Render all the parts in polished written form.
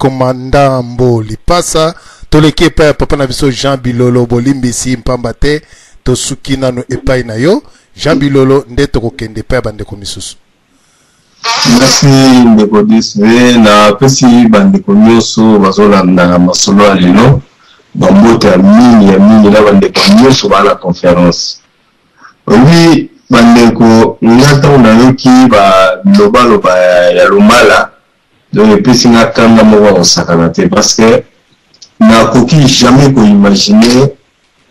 commandant Mboli pasa toleki epai papa na biso Jean Bilolo bolimbisi mpamba te tosuki nanu epai na yo Jean Bilolo nde tokokende epai bandeko misusu. Merci ndeko diswe na pesi bandeko nyonso bazolanda masolo ya lelo bambote ya mini na bandeko nyonso bana conférence. Oui bandeko ngata unayoki ba lobaloba ya Lumala donc pesi ngakanga moko osakana te parce que na koki jamais ko imaginer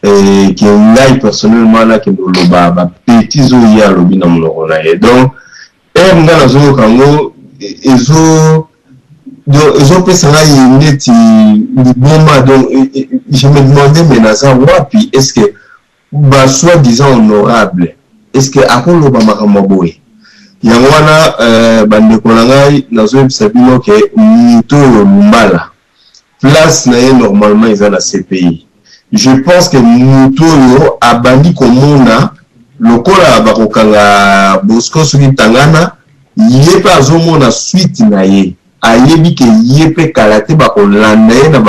que ngai personnellement là que loba ba petits oya lobi na monoko na ye donc nga na zo kango ezo pesa ngai neti liboma donc je me demandais mais naza wapi est-ce que ba soi-disant honorable est-ce que akoloba makambo boye yango wana bandeko na ngai nazo yebisa bino ke muto Lumbala place na ye normalement eza na CPI. Je pense que muto yo abandi komona lokola bakokanga Bosco soki tangana yepe azomona suite na ye ayebi ke yepe kalate bakolanda ye na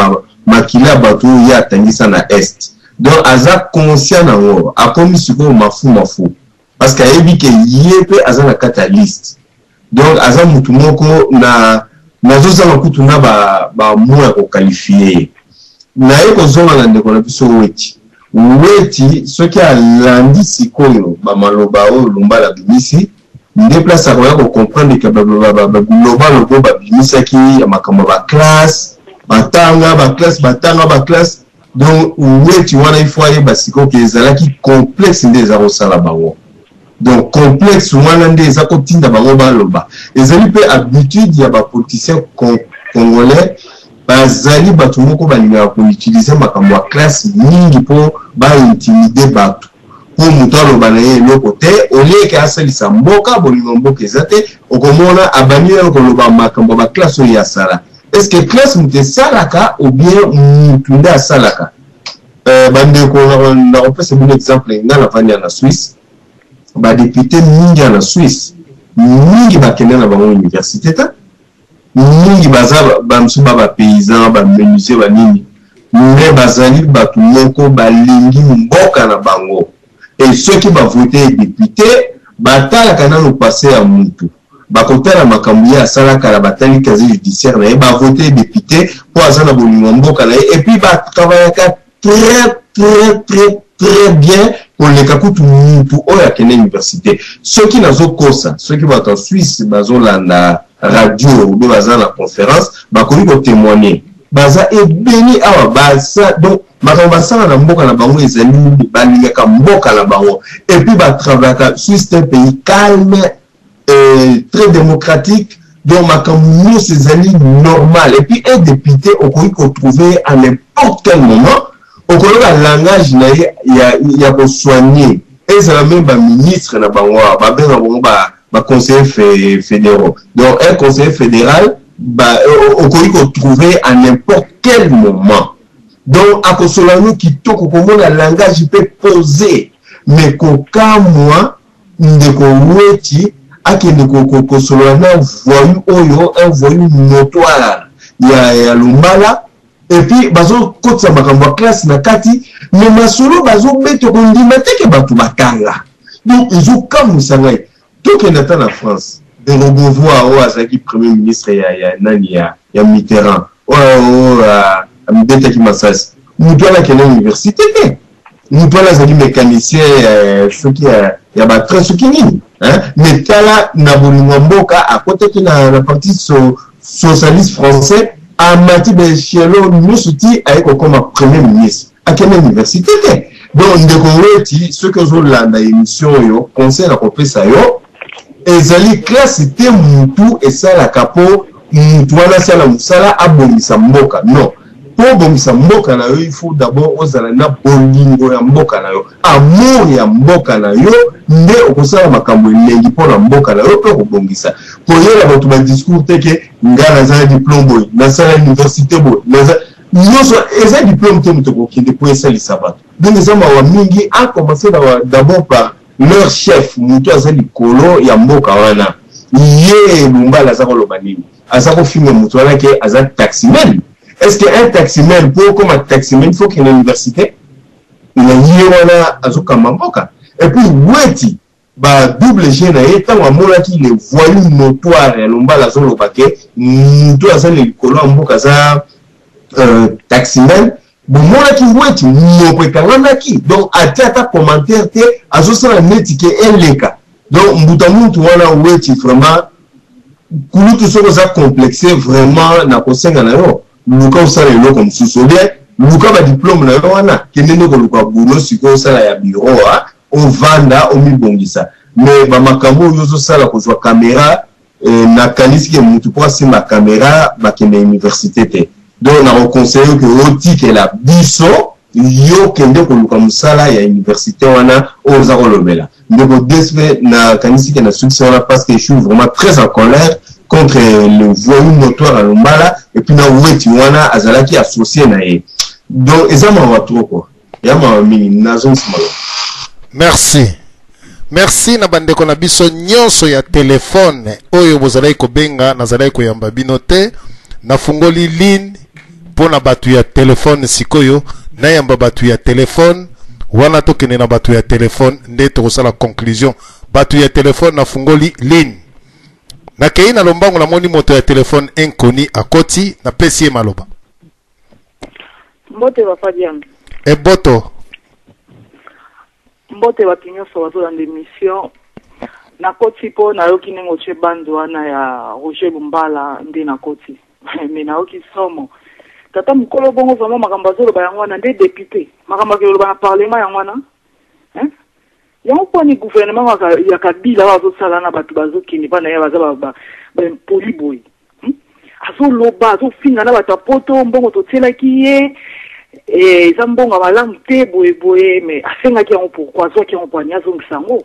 makila bato ya tangisa na est donc aza conscient na ngo akomi siko mafu parce que ayebi ke yepe aza na kata liste donc aza mutu moko na zozanga kutu na ba moya ko qualifier na ye kozonga na ndeko na biso weti soki alandi sikoyo bamaloba oyo Lumbala bimisi nde place akoya ko comprendre que global go babimisaki ya makambo ba classe batanga donc weti wana ifo aye basiko ke ezalaki complexe nde eza kosala bango donc complexe wana nde eza kotinda bango baloba ezali pe habitude ya bapoliticien congolais bazali bato moko balingaka koutilize makambo ya classe mingi po baintimide bato po moto aloba na ye eloko te olieke asalisa mboka bolingo mboka eza te okomona abandi nayo koloba makambo ya baklasse oyo asala est-ce que classe moto esalaka ou bien motu nde asalaka bandeko nakopesa bino exemple nga navandi na Suisse badepute mingi ya na Suisse mingi bakende na bango université ta mingi baza bamsu ba paysan ba menuisier ba nini mais bazali batu moko balingi mboka na bango et ceux qui ba voter député batala kana no passer à mutu bakotala makambo ya sala kala batali kazi judiciaire na ba voter député pour azana bolingo mboka na et puis ba travailler très bien pour les kakutu mutu oya kene université ceux qui nazo kosa ceux qui va en Suisse bazolanda radio ou baza na conférence bakomi ko témoigner baza ebeni awa baza donc makambo basala na mboka na bango ezali balingaka mboka na bango et puis ba travailler Suisse un pays calme très démocratique donc makambo nyonso ezali normal et puis un député okoki ko trouver à n'importe quel moment okoloba langage na ya ko soigner ezala même ba ministre na bango ba benga bango ba conseiller fédéraux. Donc un conseiller fédéral on peut trouver à n'importe quel moment. Donc à Kosolano qui toko comment le langage peut poser mais koka moi ndeko weti akende Kosolano voyou oyo un voyou notoire ya Lumbala et puis bazo kotsa makambo classe na kati mais masolo bazo beto kondima teke batu bakanga. Donc ils ont comme sangai tout qui est en France, de revoir au Azaki premier ministre ya Mitterrand, Mbete qui massas. Nous doit la quelle université, nous doit la zaki mécanicien, ce qui a très ce qui n'est, hein, mais tala na bolingamboka à côté qui na la partie socialiste français a mati de chielo nous soutient avec comme premier ministre. À quelle université? Donc ndekoweti ceux que ont la émission yo conseil na kopesa yo ezali classe te mutu esala kapo mutu wana sala musala abongisa mboka non pour bongisa mboka na yo il faut d'abord ozala na bolingo ya mboka na yo amour ya mboka na yo nde okosala makambo elengi mpona mboka na yo mpe kobongisa koyela bato ba discours teke nga nazala diplôme boy nasala université boy nyonso eza diplôme te moto kokende po esalisa bato donc eza mawa mingi a commencer d'abord par leur chef mutu aza likolo ya mboka wana ye Lumbala aza koloba nini azako filme mutuana ke azak taximan. Est-ce qu'un taximan pour comme un taximan il faut qu'il ait une université? Il a yéwana azuka mamboka. Et puis weti ba double G na eta wa mola ki le voyou notoire ya lomba la zolo bake mutu azali likolo mboka za taximan. Bon, moi qui vois tu qui donc à ta commentaire te azosala neti ke eleka donc mbutamu tu wana weti vraiment kulu tu soko za complexé vraiment na kosenga na yo luka usala yo comme sous bien luka ba diplôme na yo wana kendende ko luka bulo siko sala ya bureau o vanda o mibongisa mais ba makambo yo zo sala ko zwa caméra na kanisi ke mutu po simba caméra ba kende université te. Donc, on a conseillé que Oti que la biso yo kende ko luka musala ya université wana ozako lobela. Mais bon despe na kanisi que na succès wana parce que je suis vraiment très en colère contre le voyou notoire à Lombala et puis na weti wana azalaki associé na ye. Donc ezama wa trop quoi. Yama mini nazon simalo. Merci. Merci na bandeko na biso nyonso ya telefone oyo bozalaki kobenga nazalaki koyamba bino te na fungoli ligne pona batu ya telefone sikoyo na yamba batu ya telefone wana tokene na batu ya telefone nde tokosala conclusion batu ya telefone na fungoli ligne na kei na lombango na moni moto ya telefone inkoni akoti na pesi maloba mbote bafadiam e boto mbote bakinyoso wazola mission na koti po na yoki nengo che bando wana ya Roger Lumbala ndi na koti me na yoki somo tata mukolo bongo vraiment makambo azolo ba yangwana nde député makambo ke loba na parlement yangwana yango kwa ni gouvernement ya Kabila wazo sala na batu bazokini bana ya bazaba ba poliboy azo loba azo finga na batu poto mbongo totela kiye eza mbongo malamu te boye mais asenga ki yango pourquoi zo ki yango pwania zongisango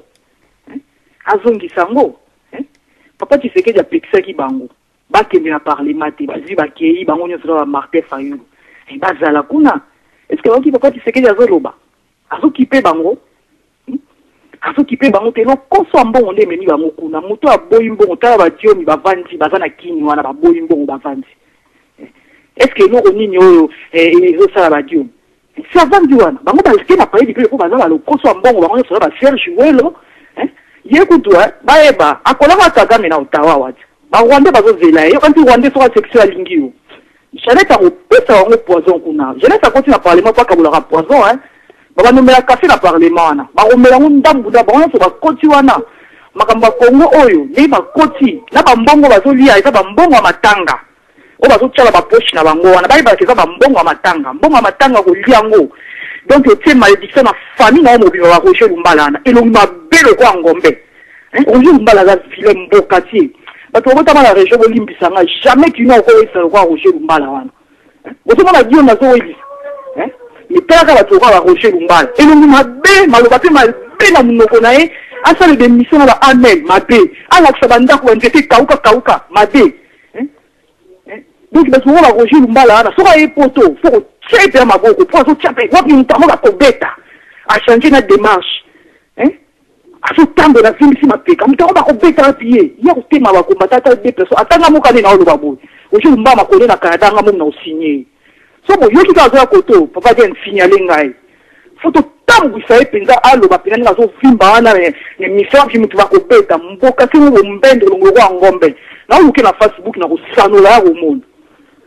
azongisango papa Tshisekedi apekisaki bango bakende na parlement te bazwi bakei bango nyonso ba Martin Fayulu bazala kuna est-ce que oki papa Tshisekedi azoloba azokipe bango azokipe bango te lokoso mbongo nde memi bango kuna moto aboyi mbongo tala badiomi bavandi baza na kini wana baboyi mbongo bavandi est-ce que no nini oyo ezosala badiomi si avandi wana bango balike na paye dipe po baza balokoso mbongo bango nyonso ba Serge Welo ye kutu baeba akolanga Kagame na Ottawa wati Rwanda bazozela yo kanti Rwanda soka sexual lingio Jeannette a opesa wango poison kuna Jeannette a continué na parlement pa kabula poison baba nomela café na parlement wana ba omela ndambu da bango so ba koti wana makamba Kongo oyo ne ba koti na ba mbongo bazolia eza ba mbongo ya matanga o bazotala ba poche na bango wana ba eza ba mbongo ya matanga ko liango donc c'est malédiction na famille na mobima ba Roger Lumbala na elongi mabelo kwa ngombe Roger Lumbala za filet mbokati bato botama la région bolimbisanga jamais kino ko esa kwa Roger Lumbala wana botama la dio na zo eli ni peka bato kwa Roger Lumbala elongi mabe maloba pe mabe na munoko na ye asale de mission na amen mabe ala kusabanda ko nzete kauka mabe donc bato kwa Roger Lumbala wana soka ye poto faut chepe maboko pour so chepe wapi mtamo ba kobeta a changer na démarche aso tambo na filisi mapeka mutako ba kobeta pied ya kutema ba kombatata de personnes atanga mokane na oloba boy ojo mba makole na Canada ngamo na osigner so bo yoki ka zo koto papa den signaler ngai foto tambo isa epenza aloba pena nga zo fimba wana ne mission ki mutu ba kobeta mboka singo mbendo longo kwa ngombe na uke na Facebook na kusanola ya monde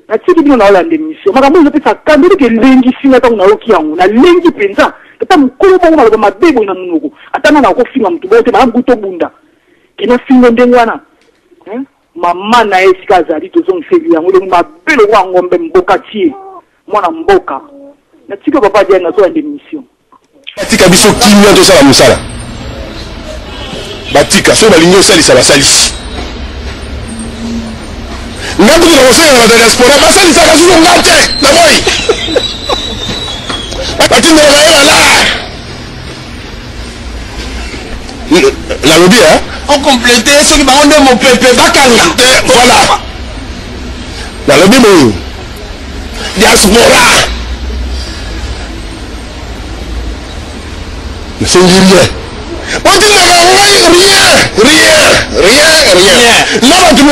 na tiki bino na ola mission makambo zo pesa kandiri ke lengi singa ta na oki yangu na lengi penza tata mukolo bongo na mabebo na munoko atana na ko finga mutu bote na nguto bunda kina fingo ndengwana mama na esika zali tozong feli yango le mabelo kwa ngombe mboka tie mwana mboka na tika papa dia na zo ande mission batika biso kimia to sala musala batika so balingo sali sala salisi ngatu na kosela na diaspora basali saka suzo ngate na moi batinda la lobby on complété ce qui va rendre mon pépé bakanga voilà la lobby mo diaspora ne c'est rien on dit rien là tu me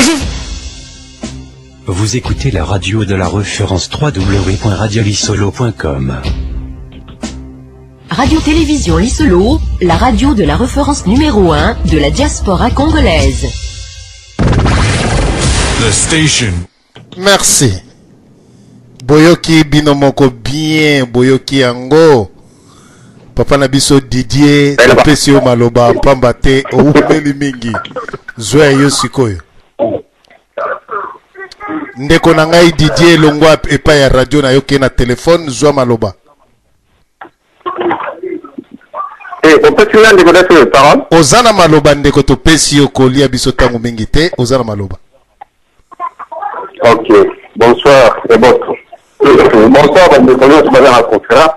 Vous écoutez la radio de la référence www.radiolisolo.com. Radio-Télévision Lisolo, la radio de la référence numéro 1 de la diaspora congolaise. The station. Merci. Boyoki binomoko bien, boyoki yango. Papa Nabiso Didier, Pesio Maloba, Pambate, Oumeli Mingi. Zoe Yosikoyo. Ndeko na ngai Didier Longwa epa ya radio na yoke na telefone Zoa Maloba. On peut finir de connaître les paroles. Ozana Maloba ndeko to Pesio kolia biso tangu mingi te, Ozana Maloba. Ok, bonsoir et bonsoir. Bonsoir, on me connaît ce matin à la conférence.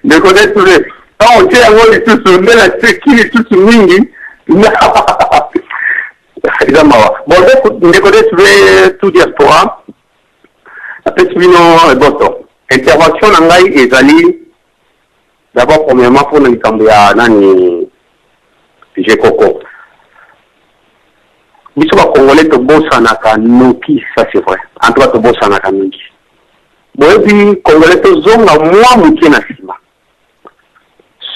De connaître tous les... Quand on tient à voir les tous sur la sécurité, les tous sur Mingi, bon, de connaître tout diaspora. Après, tu viens, bon, intervention en Ngaï et Zali. D'abord, premièrement, pour nous cambier à Nani, j'ai Coco. Biso ba Congolais to bosanaka noki, ça c'est vrai. En tout cas to bosanaka noki. Boyebi Congolais to zonga moi mukie na sima.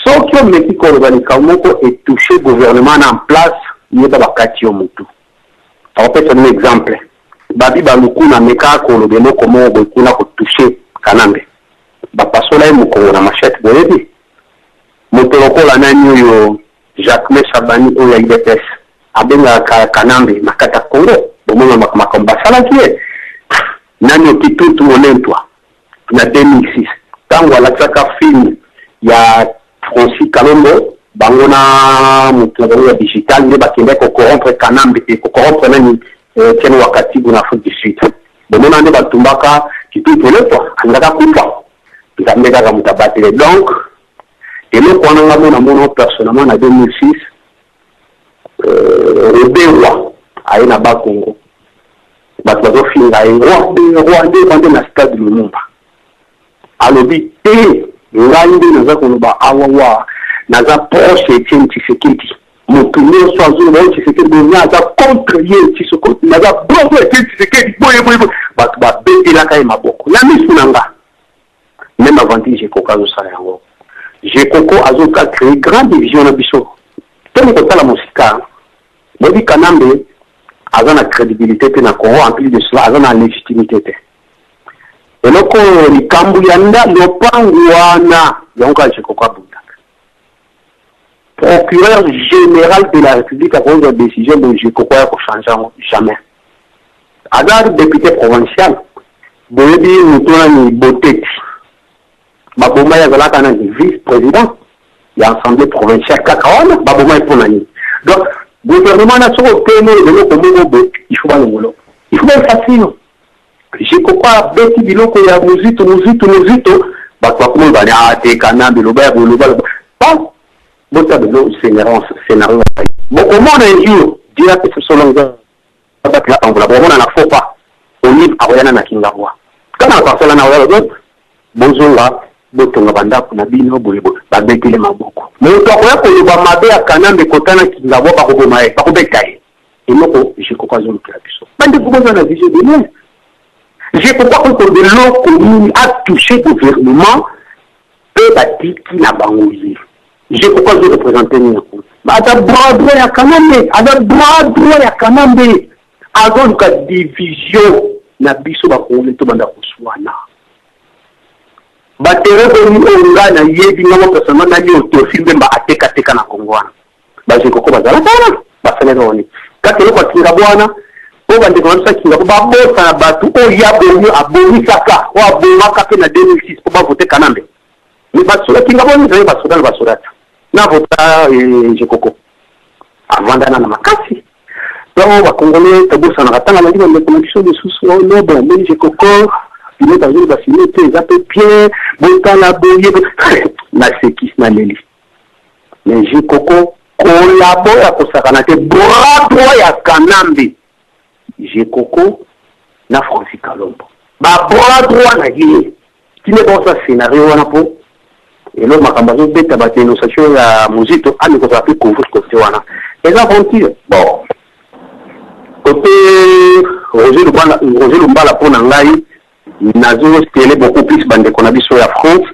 Soki o meki kolobanika moko est touché gouvernement en place, yeba bakati yo mutu. On peut donner un exemple. Babi baluku na meka kolobemo komo boykuna ko touché kanambe. Ba pasola e mukongo na machette boyebi. Motoloko la nani yo Jacques Chabani o ya IDPS. Abenga kanambe makata Congo bomona makomba sala kie nani okitutu olentwa na 2006 tango alatsaka film ya Francis Kalombo bangona mutongo ya digital nde bakende ko corrompre kanambe ko corrompre nani teno wakati na Afrique du Sud bomona nde batumbaka kitutu olentwa andaka kufa ndameka ka mutabatele donc eloko wana ngamona mono personnellement na 2006 Rebewa aina Bakongo batwazo finga roi bande na stade Lumumba alobi ngande naza koloba awawa naza proche Etienne Tshisekedi motunyo swazo na Tshisekedi naza contre ye Tshisekedi naza proche Etienne Tshisekedi boye batu ba betela kai maboko na misu nanga même avant j'ai Coco sala yango j'ai Coco azoka créer grande division na biso toni ko tala musika Bobi Kanambe a la crédibilité na Congo, en plus de cela, a la légitimité. Et donc, les Kambuyanda, le Pangouana, donc, je crois procureur général de la République a pris une décision de je crois qu'on change jamais. Agar député provincial, Bobi Moutouni Botet, Baboma Yazalaka vice-président, de l'Assemblée provinciale Kakaon, Baboma Eponani. Donc, le gouvernement n'a pas obtenu de l'eau comme il faut pas le boulot. Il faut être facile. J'ai compris petit biloko ya muzito, bah quoi comme va dire te canard de l'obert ou l'obert. Pas bota de l'eau scénario. Bon comment on a dit dire que ce sont longueurs. Parce que là on la faut pas. On livre à rien na kingawa. Quand on parle là na wala bonjour botonga banda kuna bino boyebo babetele maboko moto akoya koloba mabe ya kanambe kotana kingabo bakoboma ye bakobeta ye eloko jekoko azolukela biso bande kuboza na vision de nous jekoko ko de loko nini a touché gouvernement pe batiki na bango ye jekoko azo représenter nini ata bradre ya kanambe azoluka division na biso bakongole to banda koswana batere ko ni onga na yebi ngamo personnellement na ni otofimbe ba ateka na Kongwana baje koko bazala kana basale roni kakelo kwa kinga bwana o bande ko nsa kinga ba bosa na batu o ya bonyo aboni saka o aboma kape na 2006 po ba voter kanambe ni basura kinga bwana nzai basura na vota je koko avanda na makasi donc ba congolais to bosa na katanga na ndimo connexion de sous no bon mais je koko il est arrivé à signer des appels bien, bon temps la boye, na sekis na leli. Mais j'ai Coco collabore à Kosakanate, bras droit ya Kanambe. J'ai Coco na Francis Kalombo. Ba bras droit na yé. Qui n'est pas ça scénario wana po. Et là makambazo beta ba dénonciation ya Muzito, ani ko ça peut couvrir côté wana. Et là bon, côté Roger Lumbala pour Nangai, Nazo stélé beaucoup plus bande qu'on a vu sur la France,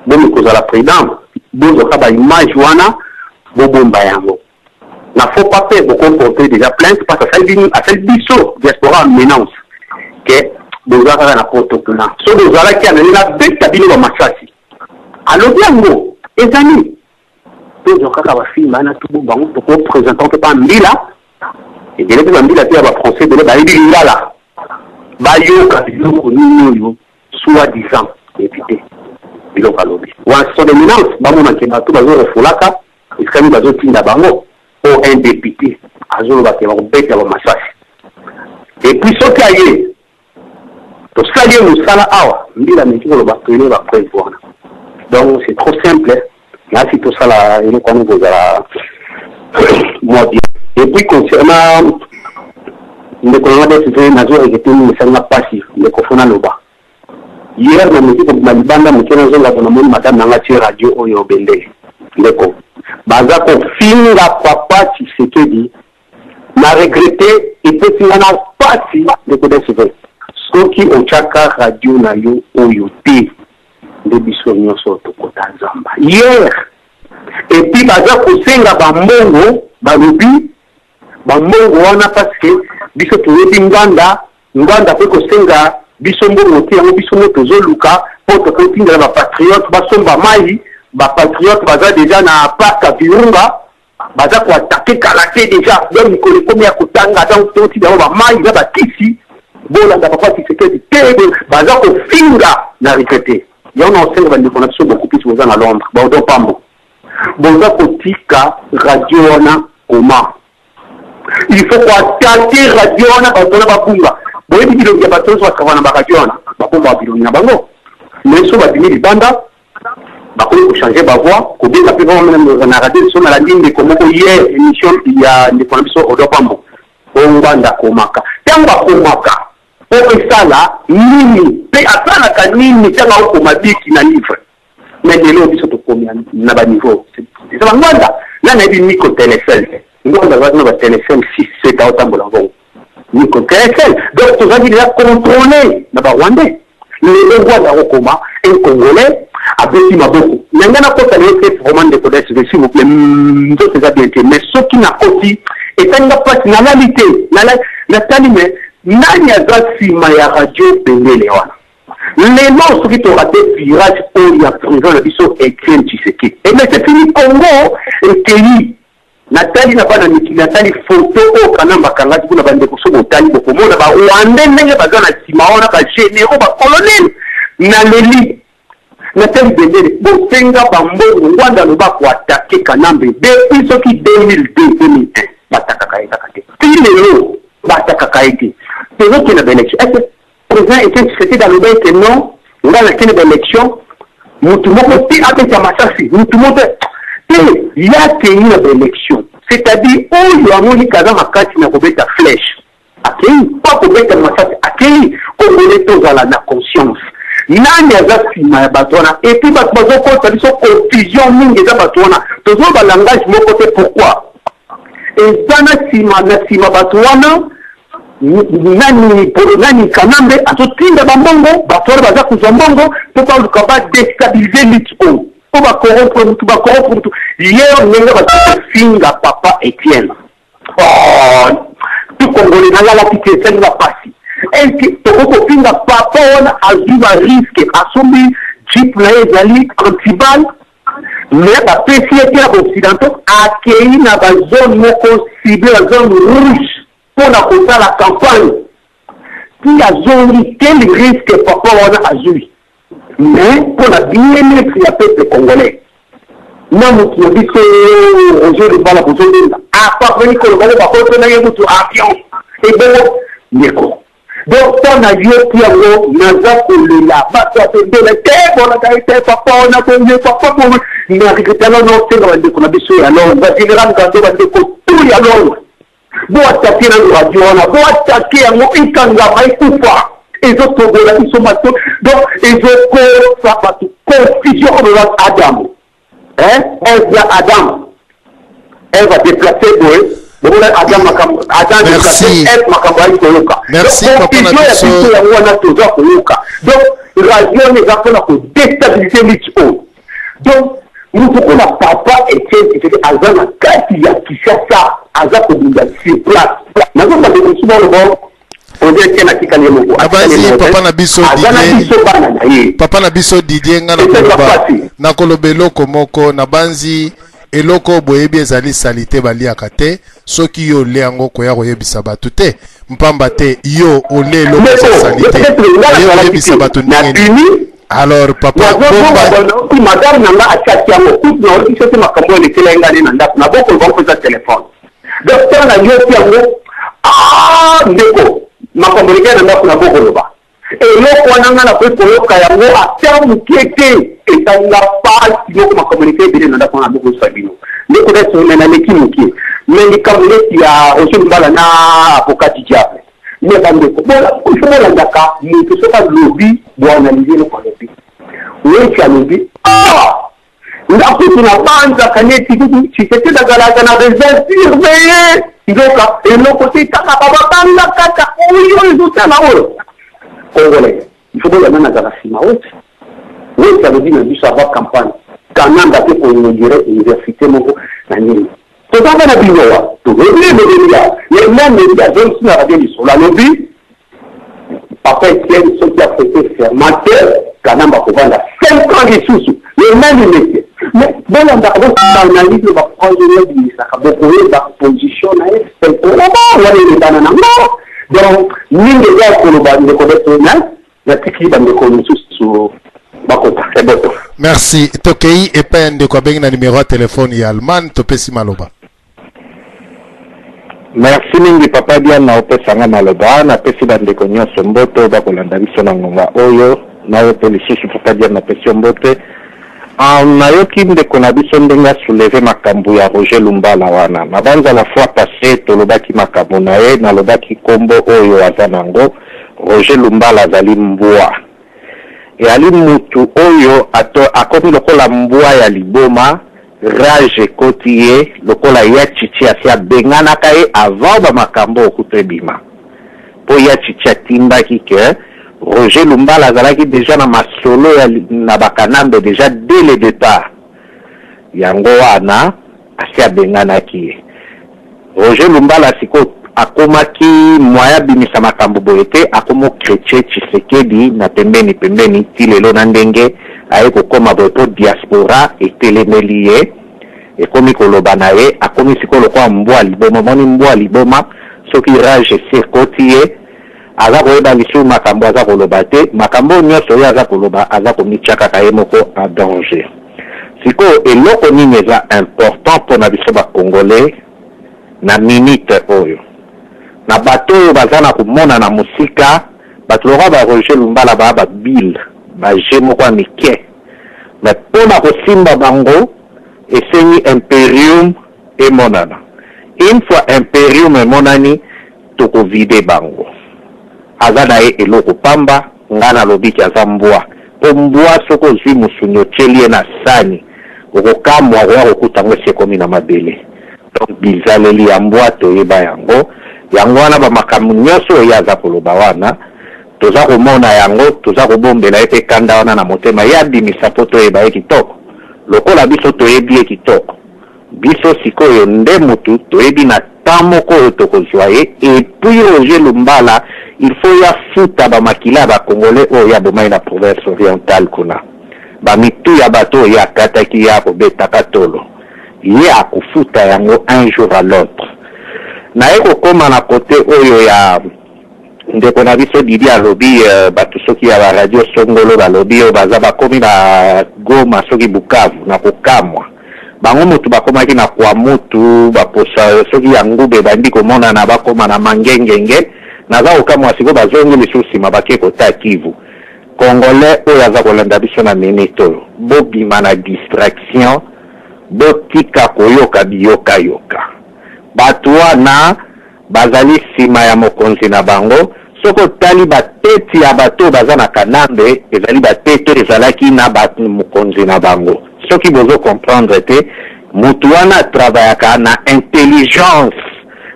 bon cause à la présidente, bon de image wana, bon bayango. N'a faut pas faire beaucoup porter déjà plainte parce que à celle biso diaspora menace que Bozara na protocole. So Bozara qui a la bête cabine au Massasi. Alors biango, les amis, tous les cas va film na tout bon pour présenter pas Mbila et de les Mbila qui va français de la Mbila bayoka yo soi-disant député biloko alobi wa so de menace bamona ke bato bazo refulaka iskami bazo tinda bango o un député azolo ba ke ba beta ba Massasi et puis so ki aye to sali musala awa Mbila mikolo ba tene ba prévoir donc c'est trop simple là si tout ça là il est comme vous à moi et puis concernant le colonel de ce nazo et que nous sommes passifs le cofona loba hier na musique de Malibanda mukena zonga na moni madame na ngati radio oyo bende ndeko baza ko finga papa Tshisekedi na regretter et peut y en a parti de kodeseve soki ochaka radio na yo oyo te de bisonyo soto kota zamba hier et puis baza ko senga bambongo balubi bambongo wana parce que biso toyebi nganda pe kosenga biso mbongo te yango biso mo tozoluka po tokotinda ba patriote basomba mai ba patriote baza déjà na parc Virunga baza ko attaquer kalaté déjà donc mikolo komi ya kotanga donc toti ba mai na bakisi bolanda papa Tshisekedi te baza ko finga na retraité yana osenga bandi kona biso beaucoup plus boza na Londres ba do pambo boza kotika radio wana koma. Il faut attaquer radio na bazona bapunga boye bidilo ya batonso bakavana ba radio na bapomba bidilo na bango mais so badimi libanda bakolo changer ba voix ko bien la même na radio so na la ligne de komoko hier émission ya de konbiso odopambo banda komaka tamba komaka o esala nini pe atana kanini tanga ko mabiki na livre mais de l'eau biso to komia na ba niveau c'est ça nganda na na bi miko téléphone nous avons un téléphone 6-7 ans dans le Nico téléphone. Donc, tout ça, il a contrôlé le Rwandais. Le roi d'Arokoma, un Congolais, a béni ma beaucoup. Il y a un peu de vraiment de connaître, s'il vous plaît, d'autres habiletés. Mais ce qui n'a pas dit, est un pas de réalité. La talimé, n'a pas si ma radio Benelewana. Les monstres qui ont raté virage, il y a présent le biseau et Etienne Tshisekedi. Et mais c'est fini Congo et pays. Nathalie n'a pas de Nathalie photo au Kanamba Kangati pour la bande de Kosovo Tali pour moi là-bas ou en même pas dans la Simaona pas généraux pas colonel Naleli Nathalie Bendele bon Senga Bambo Rwanda le bas pour attaquer Kanambe depuis ce qui 2002-2001 bataka kaita kate Tilelo bataka kaiti c'est vous qui n'avez élection est-ce que le président était c'était dans le bain que non on a la quelle élection mutu moko ti avec sa Massasi mutu moko il y a une élection. C'est-à-dire, où il y a un cas makati na kobeta flèche. Akei, pas kobeta Massasi, akei, kongole tozala na conscience. Nani aza sima ya batona, et puis bato kota biso confusion mingi za batona. Tozo ba langage moko te pourquoi? Et zana sima batona, nani Kanambe, atotinda bambongo, batona baza kuzambongo, to pa lukaba déstabiliser l'Itpo. On va corrompre tout. Hier, on a finga papa Etienne. Oh, tout Congolais, n'a la pitié, ça ne va pas si. Est-ce que tu finga papa, on a eu un risque à soumis, Jeep, Naïzali, Antibal, mais la PCT occidentale a accueilli dans la zone ciblée, la zone rouge, pour la campagne. Puis la zone, quel risque papa, on a eu? Mais pour la bien-être du peuple congolais, nous avons dit que Roger Lumbala a parvenu que le Congolais va continuer à avion. Et bon, donc, on a vu qu'il y a un papa, on a connu papa, mais avec le talent, on a dit qu'on a dit alors, on va dire que tout y a l'homme. Bon, attaquer la radio, on a beau attaquer un mot, il can gagner pas. Et autres Congolais, ils sont maintenant. Donc, ils ont confusion de Adam. Hein? Elle va déplacer, Merci. Merci, Papa Nabiso. Donc, radio n'est pas pour déstabiliser l'ITO. Donc, nous pouvons la papa et c'est Azana Kati ya Kishasa, Azako Bunda sur place. Nous avons des souvent le bon. On dit qu'il y a qui calme le Papa Nabiso Didier. Papa Nabiso Didier ngana koloba. Na kolobelo komoko na banzi eloko boyebi ezali salite baliaka te soki yo le yango koya koyebisa bato te mpamba te yo ole eloko za salite yo koyebisa bato ndenge. Alors papa bomba madame nanga achaki yango tout na oti sote makambo elekela ngane na ndako na boko banko za telefone docteur na yo yango ndeko makambo elekela na ndako na boko loba eloko wana nga na koyoka yango ata mokie te etanga pasi moko makambo elekela ebele na ndako na boko sabino ndeko na leki mokie me likambo neti ya Roger Lumbala na avocat diable mais bandeko il faut molandaka moto soki alobi boanalyse eloko alobi weti alobi ndakuti na banzaka neti tshisekedi azalaka na réserve surveille nzoka eloko te kaka bababanga kaka oyo ezotala oyo congolais il faut bolanda nazala nsima weti alobi na biso ava campagne kananda te koinaugure université moko na nini tozanga na binowa tozobi emedelia les mêmes médias zonsi na radio lisolo alobi papa Etienne soki afete fermateur kanamba kovanda 5 ans lisusu les mêmes métiers mais bolandaka boanalyse baprojet ebimisaka bokoyeba position na ye sepolaba wana elebana nango donc mingi eza koloba ndeko betona natiki bandeko mosusu bakota eboto. Merci. Tokei epai ndeko abengi na numéro ya telefone ya Allemagne topesi maloba. Merci mingi papa Diane na opesanga maloba na pesi bandeko nyonso mboto bakolanda biso na ngonga oyo na oyo lisusu papa Diane na pesi mbote nayoki ndeko na biso ndenge asoulever makambo ya Roger Lumbala wana na banza la fois passée tolobaki makambo na ye nalobaki kombo oyo aza nango Roger Lumbala azali mbwa ali mutu oyo akomi lokola mbwa ya liboma rage ekoti ye lokola ya chichi asi abenganaka ye avant bamakambo okuta ebima mpo ya chichi atimbaki ke Roger Lumbala azalaki deja na masolo na bakanambe deja dès le départ yango wana asi abenganaki ye Roger Lumbala siko akomaki moya bimisa makambo boye te akomo chrétien Tshisekedi na pembeni ti lelo na ndenge aye kokoma boye po diaspora etelemeli ye ekomi koloba na ye akomi siko lokwa mbwa liboma moni mbwa liboma soki rage esekoti ye aza koyeba lisu makambo aza koloba te makambo nyonso oyo aza koloba aza komitya kaka ye moko a danger sikoyo eloko nini eza important mpona biso bakongolais na minute oyo na bato oyo baza na komona na mosika bato lokwa ba Roger Lumbala baya babile baje moko ya mike me mpona kosimba bango esengi imperium emonana une fois imperium emonani tokovide bango aza na ye eloko pamba nga nalobiki aza mbwa mpo mbwa soki ozwi mosuni otyeli ye na sani okokamwa koya kokutango esi ekomi na mabele donc bizaleli ya mbwa toyeba yango wana bamakambo nyonso oyo aza koloba wana toza komona yango toza kobombela ye mpe kanda wana na motema ye abimisa mpo toyeba ye kitoko lokola biso toyebi ye kitoko biso sikoyo nde mutu toyebi na temps moko oyo tokozwa ye epuis Roger Lumbala il faut ya futa bamakila ya bakongolais oyo ya bomai na province orientale kuna bamitu ya bato oyo akataki ya kobetaka tolo ye akofuta yango un jour à l'autre naye kokoma na kote oyo ya ndeko na biso Didi alobi bato soki ya baradio songolo balobi oyo baza bakomi na Goma soki Bukavu na kokamwa bango mutu bakomaki na kwa mutu baposa soki ya ngube bandi komona na bakoma na mangengenge naza kokamwa siko bazongi lisusu nsima bake kota Kivu congolais oyo aza kolanda biso na minute oyo bobima na distraction botika koyoka biyokayoka bato wana bazali nsima ya mokonzi na bango soko otali bateti ya bato baza na kanambe ezali bateti ezalaki na mokonzi na bango soki bozo comprendre te mutu wana travaillaka na intelligence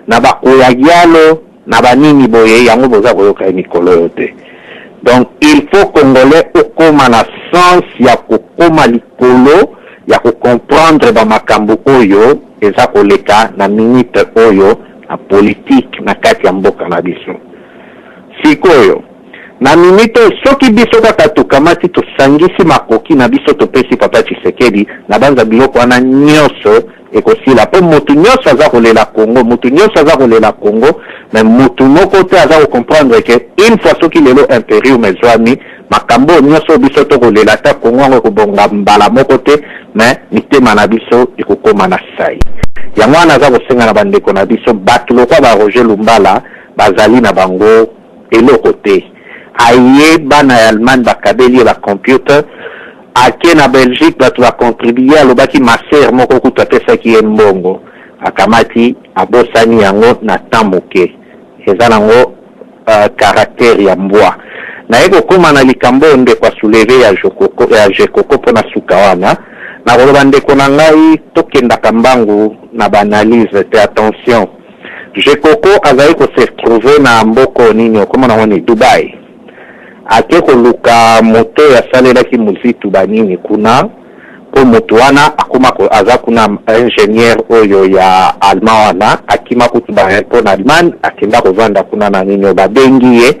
na bakoyagialo na banini boye yango boza koyoka mikolo yote. Donc il faut congolais okoma na sens ya kokoma likolo ya comprendre ba makambo oyo eza koleka na minute oyo na politique na kati ya mboka na biso. Sikoyo na minute soki biso kaka tokamati tosangisi makoki na biso topesi Papa Tshisekedi na banza biloko wana nyonso ekosila po motu nyonso aza kolela Congo, motu nyonso aza kolela Congo, mais motu moko te aza comprendre que une fois soki lelo impérium ezwami makambo nyonso biso to kolela ta Congo ngo kobonga mbala moko te, mais mitema na biso ekokoma na sai. Yango wana aza kosenga na bandeko na biso bato lokwa ba Roger Lumbala bazali na bango eloko te. Aye bana ya Allemagne bakabeli ba computer ake na Belgique bato ba contribuer alobaki maser moko kuta pesa ki mbongo akamati abosani yango na tamoke eza nango caractère ya mbwa na eko koma na likambo nde kwa souleve ya jekoko pona suka wana na koloba ndeko na ngai tokenda kambangu na banalize te attention jekoko azali ko se trouver na mboko nini okoma na woni Dubai ake koluka moto ya salelaki muzitu banini kuna po moto wana akoma ko aza kuna ingénieur oyo ya Allemand wana akima kutu ba po na Allemagne akenda kovanda kuna na nini babengi ye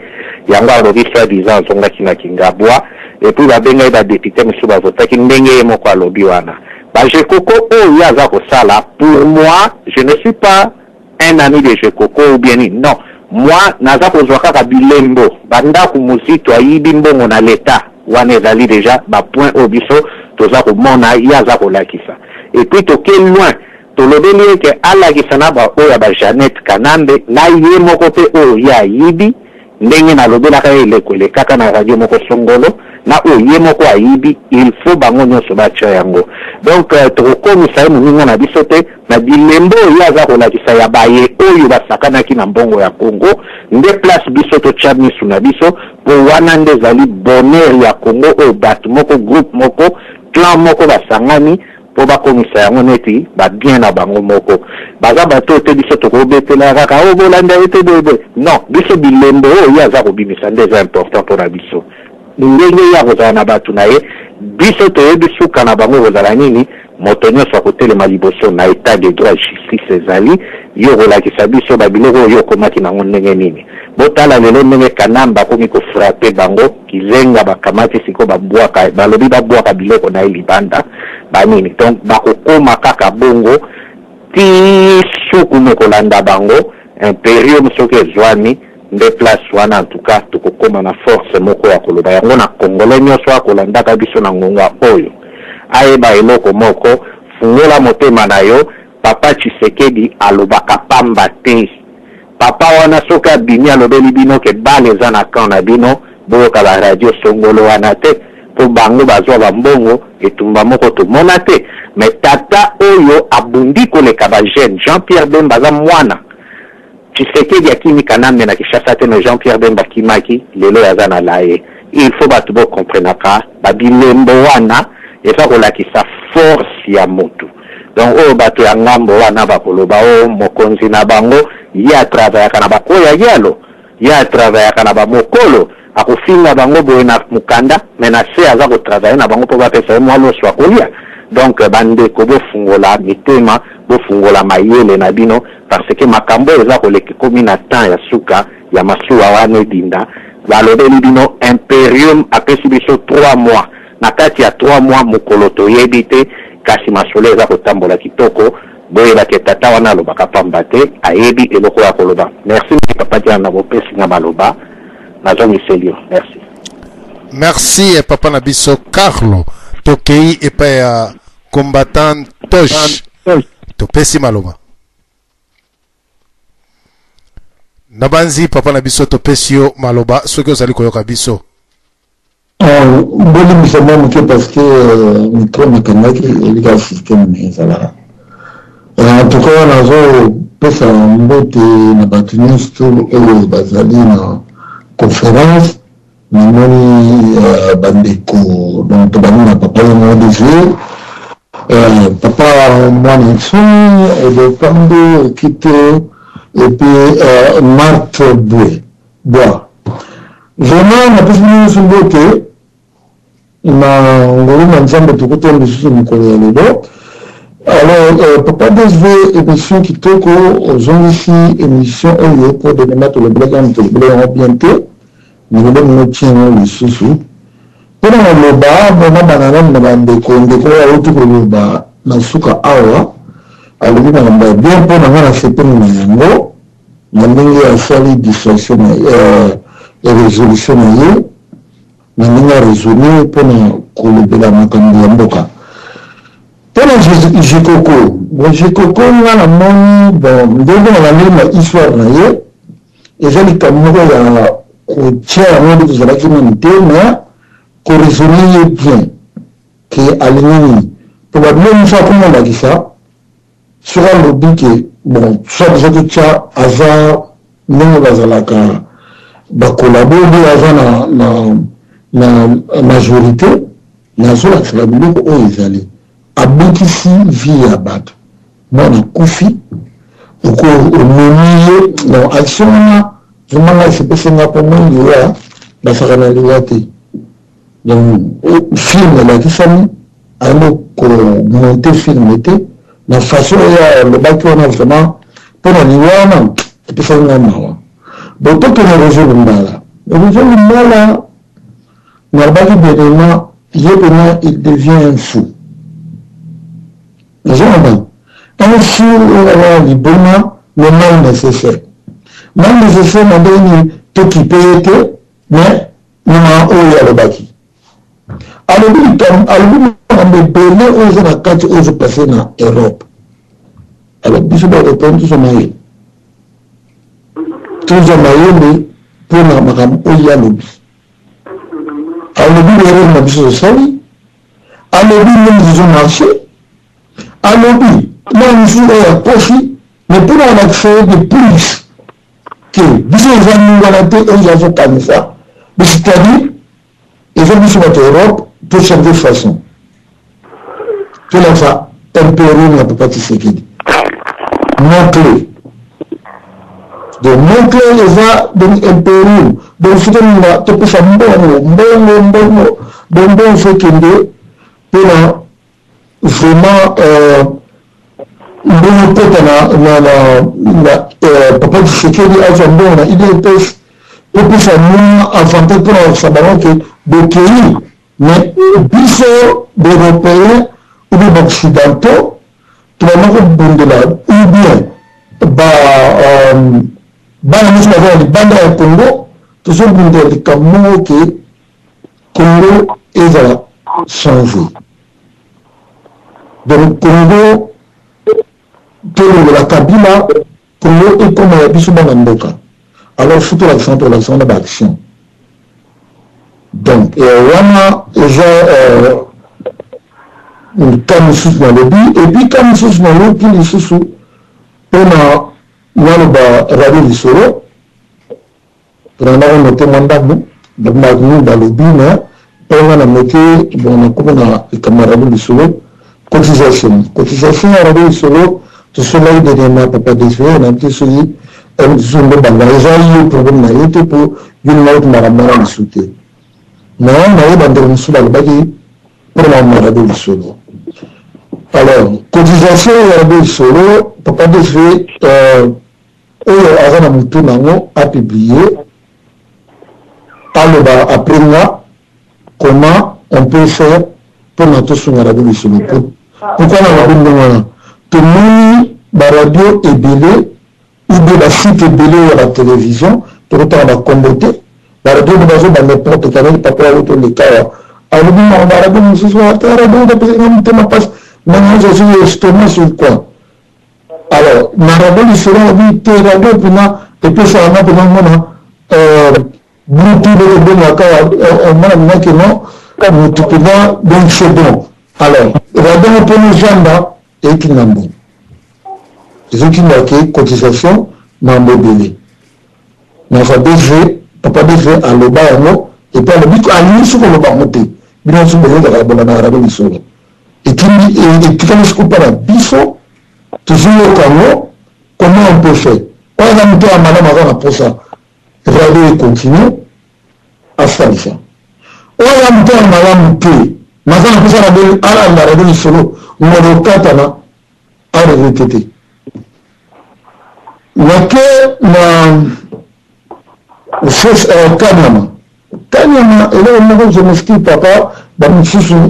yango alobi soit disant zonga kina kingabwa et puis babenga ba député monsieur bazotaki ndenge ye moko alobi wana ba jekoko oyo aza ko sala. Pour moi je ne suis pas un ami de jekoko ou bien non. Moi, naza kozwa kaka bilembo banda ku muzito ayibi mbongo na leta wana ezali déjà ba point obiso toza komona yaza kolakisa et puis toke loin tolobeli ke alakisa na ba oya ba Jeannette Kanambe na ye moko te oyo ya yibi ndenge na lobelaka ele kaka na radio moko songolo na oye moko ayibi il faut bango nyonso bacha yango. Donc tokokomisa moninga na biso te na bilembo yaza kolakisa ya baye oyo basakanaki na mbongo ya Congo nde place biso to chamisu na biso po wana nde zali bonheur ya Congo oyo bato moko groupe moko clan moko basangani po bakomisa yango neti ba bien na bango moko baza bato te biso tokobetela kaka o bolanda ete bebe non biso bilembo oyo yaza kobimisa nde eza important pour na biso ndenge ya kozala na bato na ye biso toyebi suka na bango kozala nini moto nyonso akotelema liboso na état de droit justice ezali yo kolakisa biso babiloko oyo okomaki nango ndenge nini botala lelo ndenge Kanamba akomi kofrape bango kizenga bakamati siko babwaka balobi babwaka biloko na ye libanda banini donc bakokoma kaka bongo ti suku mekolanda bango imperium soki ezwami nde place wana en tout cas tokokoma na force moko ya koloba yango na congolais nyonso akolandaka biso na ngonga oyo ayeba eloko moko fungola motema na yo Papa Tshisekedi alobaka pamba te papa wana soki abimi alobeli bino ke bale eza na camp na bino boyoka ba radio songolo wana te po bango bazwa bambongo etumba moko tomona te mais tata oyo abundi koleka ba jeune Jean-Pierre Bemba za mwana Tshisekedi akimi Kanambe na Kinshasa te no Jean-Pierre Bemba kimaki lelo yaza na laye. Il faut batu bo comprenaka babilembo wana eza kolakisa force ya motu. Donc o batu ya ngambo wana bakoloba o mokonzi na bango ya travaillaka na bakoya yalo ya travaillaka na bamokolo akofinga bango boye na mukanda mena se aza ko travailler na bango po bapesa mwalo swa kolia. Donc bandeko bofungola mitema bofungola mayele na bino parce que makambo eza koleki komi na temps ya suka ya masuwa wana edinda balobeli bino imperium apesi biso 3 mois na kati ya 3 mois mokolo toyebi te kasi masolo eza kotambola kitoko boyebaki tata wana alobaka pamba te ayebi eloko ya koloba. Merci papa Diana na bopesi nga maloba nazongiselio. Merci. Merci papa na biso Carlo tokei epa ya combattant Tosh topesi maloba nabanzi papa na biso topesi yo maloba soki ozali koyoka biso. Boli misema muke parce que micro mécanique elika système ezala en tout cas nazo pesa mbote na batu nyonso oyo bazali na conférence nimoni bandeko donc tobani na papa ya DG papa mwana nso de kambo kite et puis Marthe Bois. Vraiment, on a plus de beauté. Na ngolu manzambe tukuto mbisusu mikolo ya lelo. Alors, Papa DSV émission qui toko aux ici émission oyo pour de mettre le blog en bientôt. Nous allons tient le sous. Pour le loba, bon banana na bande ko ndeko ya otu ko loba na suka awa. Alors na ngamba bien pour na sepe na yango. Na ndenge ya sali dissolution et résolution na na ndenge raisonner pour na kolobela makambo ya mboka. Pour le Jikoko, bon Jikoko nga na moni bon ndenge na lema histoire na ye ezali kamoko ya kotia yango tozalaki na ntema ko raisonner bien que alingi probablement une fois comme on a dit ça sera lobby que bon soit déjà que tia hasard ndenge bazalaka bakolaborer aza na majorité nazolakisaka biloko oyo ezali abokisi vie ya bato mwana kufi okomoni ye action wana vraimen esepesenga mpo mwingi oya basaka na liwa te donc film elakisami ayambo komonte film te na façon oyo lobaki wana vraiment mpo na liwa wana epesangaa mawa bon tokende roger lumbala nalobaki benema ye pena il devient un fou. Un fou est libéral, le mal nécessaire. Mal nécessaire, on donne tout qui peut être, mais nous avons le baki. Alors, on a belé aux actes aux passés dans l'Europe. Alors, je vais répondre tout ce maïs. Tout ce maïs, mais pour la madame Oyalobi. Alors, le bureau de la sali. Alors, nous avons marché. Alors, là, nous sommes à profit, mais pour on a créé des polices que, disons, les amis, ils ont fait ça. Mais c'est-à-dire, ils ont mis sur notre Europe pour changer de façon. Tout là, ça, impérer n'a pas participé. Montrer. Donc, montrer les va donc impérer. Donc, c'est comme là, tu peux faire bon, fait qu'il y ait, pour vraiment, bon peut-être papa du Sekeli a fait bon il est pour faire nous avantage pour savoir que le pays mais biso d'Européens ou d'Occidentaux tout le monde bon de là ou bien nous avons les bandes au Congo toujours bon de comme que Congo est à changer donc Congo de la Kabila, Congo et comme la Bissou Banamboka. Alors, surtout l'accent de l'action. Donc, Wana, déjà, comme sous dans le but, et puis comme sous dans l'eau, qui est sous, on a Radio Lissoro, on a noté mandat, donc, dans le but, on a noté, on a comme les camarades Lissoro, cotisation à Radio Lissoro, tout cela est derrière Papa DSV, on a été suivi, on a eu problème pour une autre maramara de soutien. Mais on a eu dans des moussous dans le bagage pour la maradou du solo. Alors, cotisation à Radio du solo, Papa DSV, Azana Moutounango a publié, après comment on peut faire pour notre son Radio du solo. Pourquoi on a besoin tout le monde, la radio est belé, ou de la site est belé à la télévision, tout le temps on va comboter. La radio de base, dans n'importe quel pas pour autour des cas. Alors, on va radio, nous sommes à la radio, on passe, maintenant je suis estomac sur quoi. Alors, la radio, il sera dit, t'es radio, et puis ça va pendant Bluetooth de bon, on a que non, comme tu peux voir, donc c'est bon. Alors, radio, on peut nous jambes, et qui n'ont bon. Les gens qui marquent cotisation n'ont pas belé. Mais enfin, papa DG à l'oba, et puis le but à lui, sur le bas monté. Bien sûr, il y a la radio du sol. Et qui quand je coupe la biso, toujours au Congo, comment on peut faire? on a monté à madame avant pour ça radio continue à faire ça on a monté à madame P madame pour ça la radio solo on a katana à répéter mais que Kanyama et là je m'explique papa dans susu on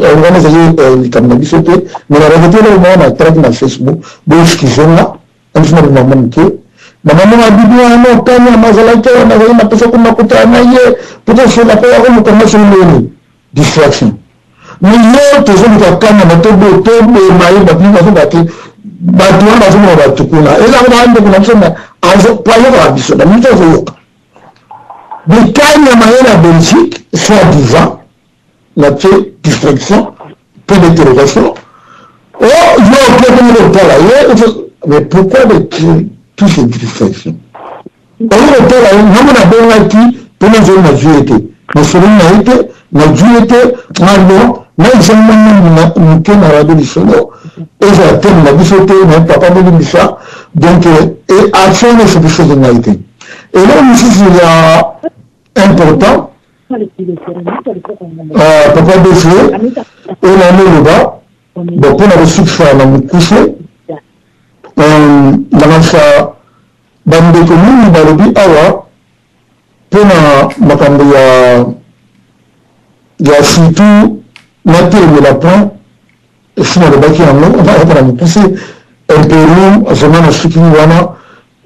comme dit c'était mais la réalité là on a traité dans Facebook bon ce qui sont là on se met maman que maman a dit non Kanyama zalaka na pesa kuna kutana yeye peut-être la peur on commence une distraction mais yo toujours le Kanyama to mai ba plus ba que ba tu on va se ba tukuna et là on a un peu comme ça azo pas yo ba biso da mito zo mais Kanyama est la Belgique, soi-disant, la distraction, peu d'interrogation. Oh, mais pourquoi toutes ces distractions? On est là, on a besoin qui, pour nous, on a joué été. Mais selon on a joué été, mais j'ai mis un radio du solo, et j'ai atteint la bisoté, mais papa me dit ça, donc, et action de cette chose de été. Et là, ici, il y a important, papa de feu, et la Mélova, donc on a reçu ça dans le coucher, dans sa bande de communes, dans le but, awa, pour il y a surtout la terre de la pointe, et sinon le bâti en l'eau, on va nous pousser un peu long, à ce moment-là, ce qui nous a,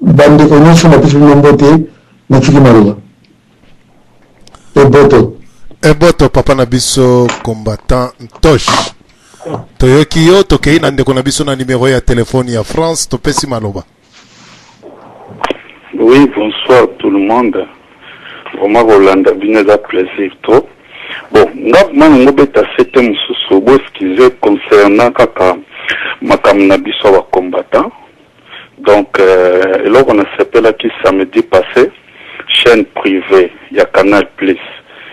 bande de communes, sur la piste de l'emboté, mais tu qui m'arrive. Eboto papa na biso combattant Tosh toyoki yo tokei na ndeko na biso na numéro ya téléphone ya France topesi maloba. Oui, bonsoir tout le monde. Vraiment Rolanda bineza plaisir trop. Bon, ngabma ngobeta c'était mususu bo skize concernant kaka makam na biso wa combattant. Donc là on a s'appelle qui samedi passé chaîne privée, il y a Canal Plus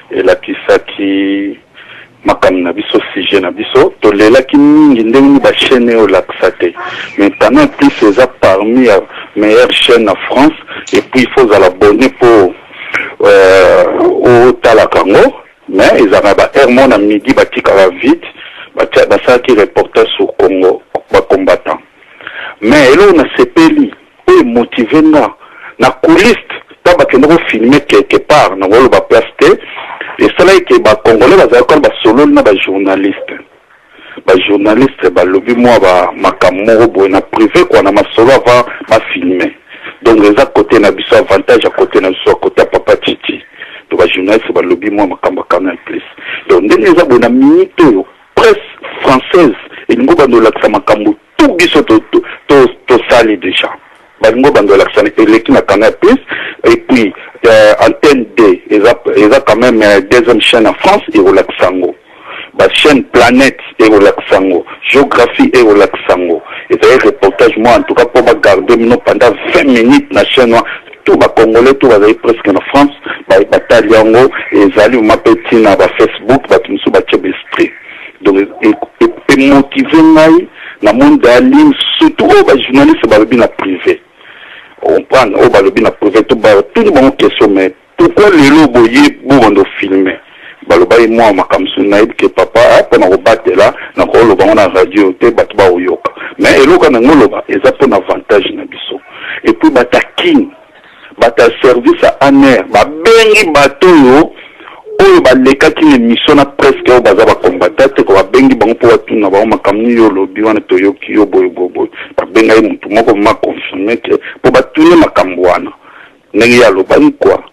et la qui makam na biso sujet na biso to lela ki mingi ndenge ba chaîne au laxate mais Canal Plus c'est parmi les meilleures chaînes en France et puis il faut s'abonner pour au Talakango mais ils avaient ba Hermon à midi ba tika vite ba ça qui reporter sur Congo ba combattant mais là on a sepeli et motivé na couliste taba que nous filmer quelque part na wolo ba placer et cela que ba congolais ba zakon ba solo na ba journaliste ba lobby moi ba makamoro bo na privé quoi na masolo va ba filmer donc les à côté na biso avantage à côté na biso côté papa Titi donc ba journaliste ba lobby moi makamba Canal Plus donc les a bona minute presse française et ngo ba no la makambo tout biso to sali déjà Bango Bando l'accent électrique na Canal Plus et puis Antenne D ils a quand même deuxième chaîne en France et au Laxango la chaîne Planète et au Laxango Géographie et au Laxango et c'est un reportage moi en tout cas pour me garder pendant 20 minutes la chaîne tout va congolais tout va presque en France ba Taliango et zali ma petit na ba Facebook ba tumsu ba Chebestri donc et motiver ngai na monde d'alim surtout aux journalistes balobina privé on prend au balobina privé tout le monde question mais pourquoi les loboyé bon filmer baloba et moi makamsu naib que papa après na robattre là na roloba na radio te batu ba oyoka mais eloko na ngoloba eza pour avantage na biso et puis bataking bata service à aner ba bengi bato oyo balekaki l'émission na presque oyo baza bakombata te ko babengi bango mpo batuna bango makamni yo lobi wana toyoki yo boyoboboy babengai mutu moko ma confirme ke mpo batune makambo wana ndenge ya lobani quoi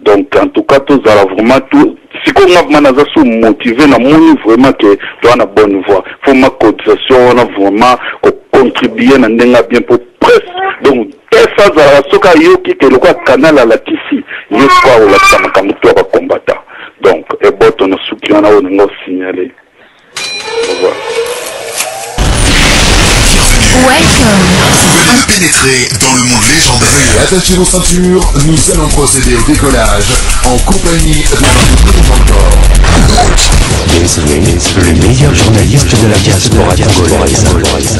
donc en tout cas tozala vraiment tout siko nga naza so motivé na moni vraiment que toa na bonne voie faut ma cotisation wana vraiment contribuer na ndenga bien pour presse donc ça za soka yoki ke lokwa canal à la tisi yo kwa ola sama kamu to ba combattant donc et boto na suki wana on ngo signaler au revoir. Welcome. Vous venez de pénétrer dans le monde légendaire. Attachez vos ceintures, nous allons procéder au décollage en compagnie de notre encore. Le meilleur journaliste de la diaspora congolaise.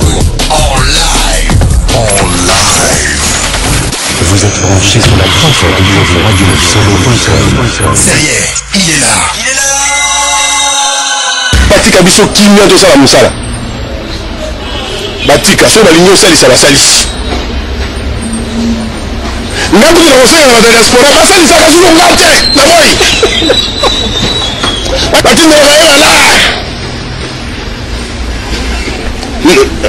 En live. Vous êtes branché sur la trace de radiosolo.com. Ça y est, il est là. Batika biso kimia to sala musala. Batika so ba linyo sali sala salisi. Ngabu na osenya na diaspora basali saka zulu ngate na moi. Batinda na la.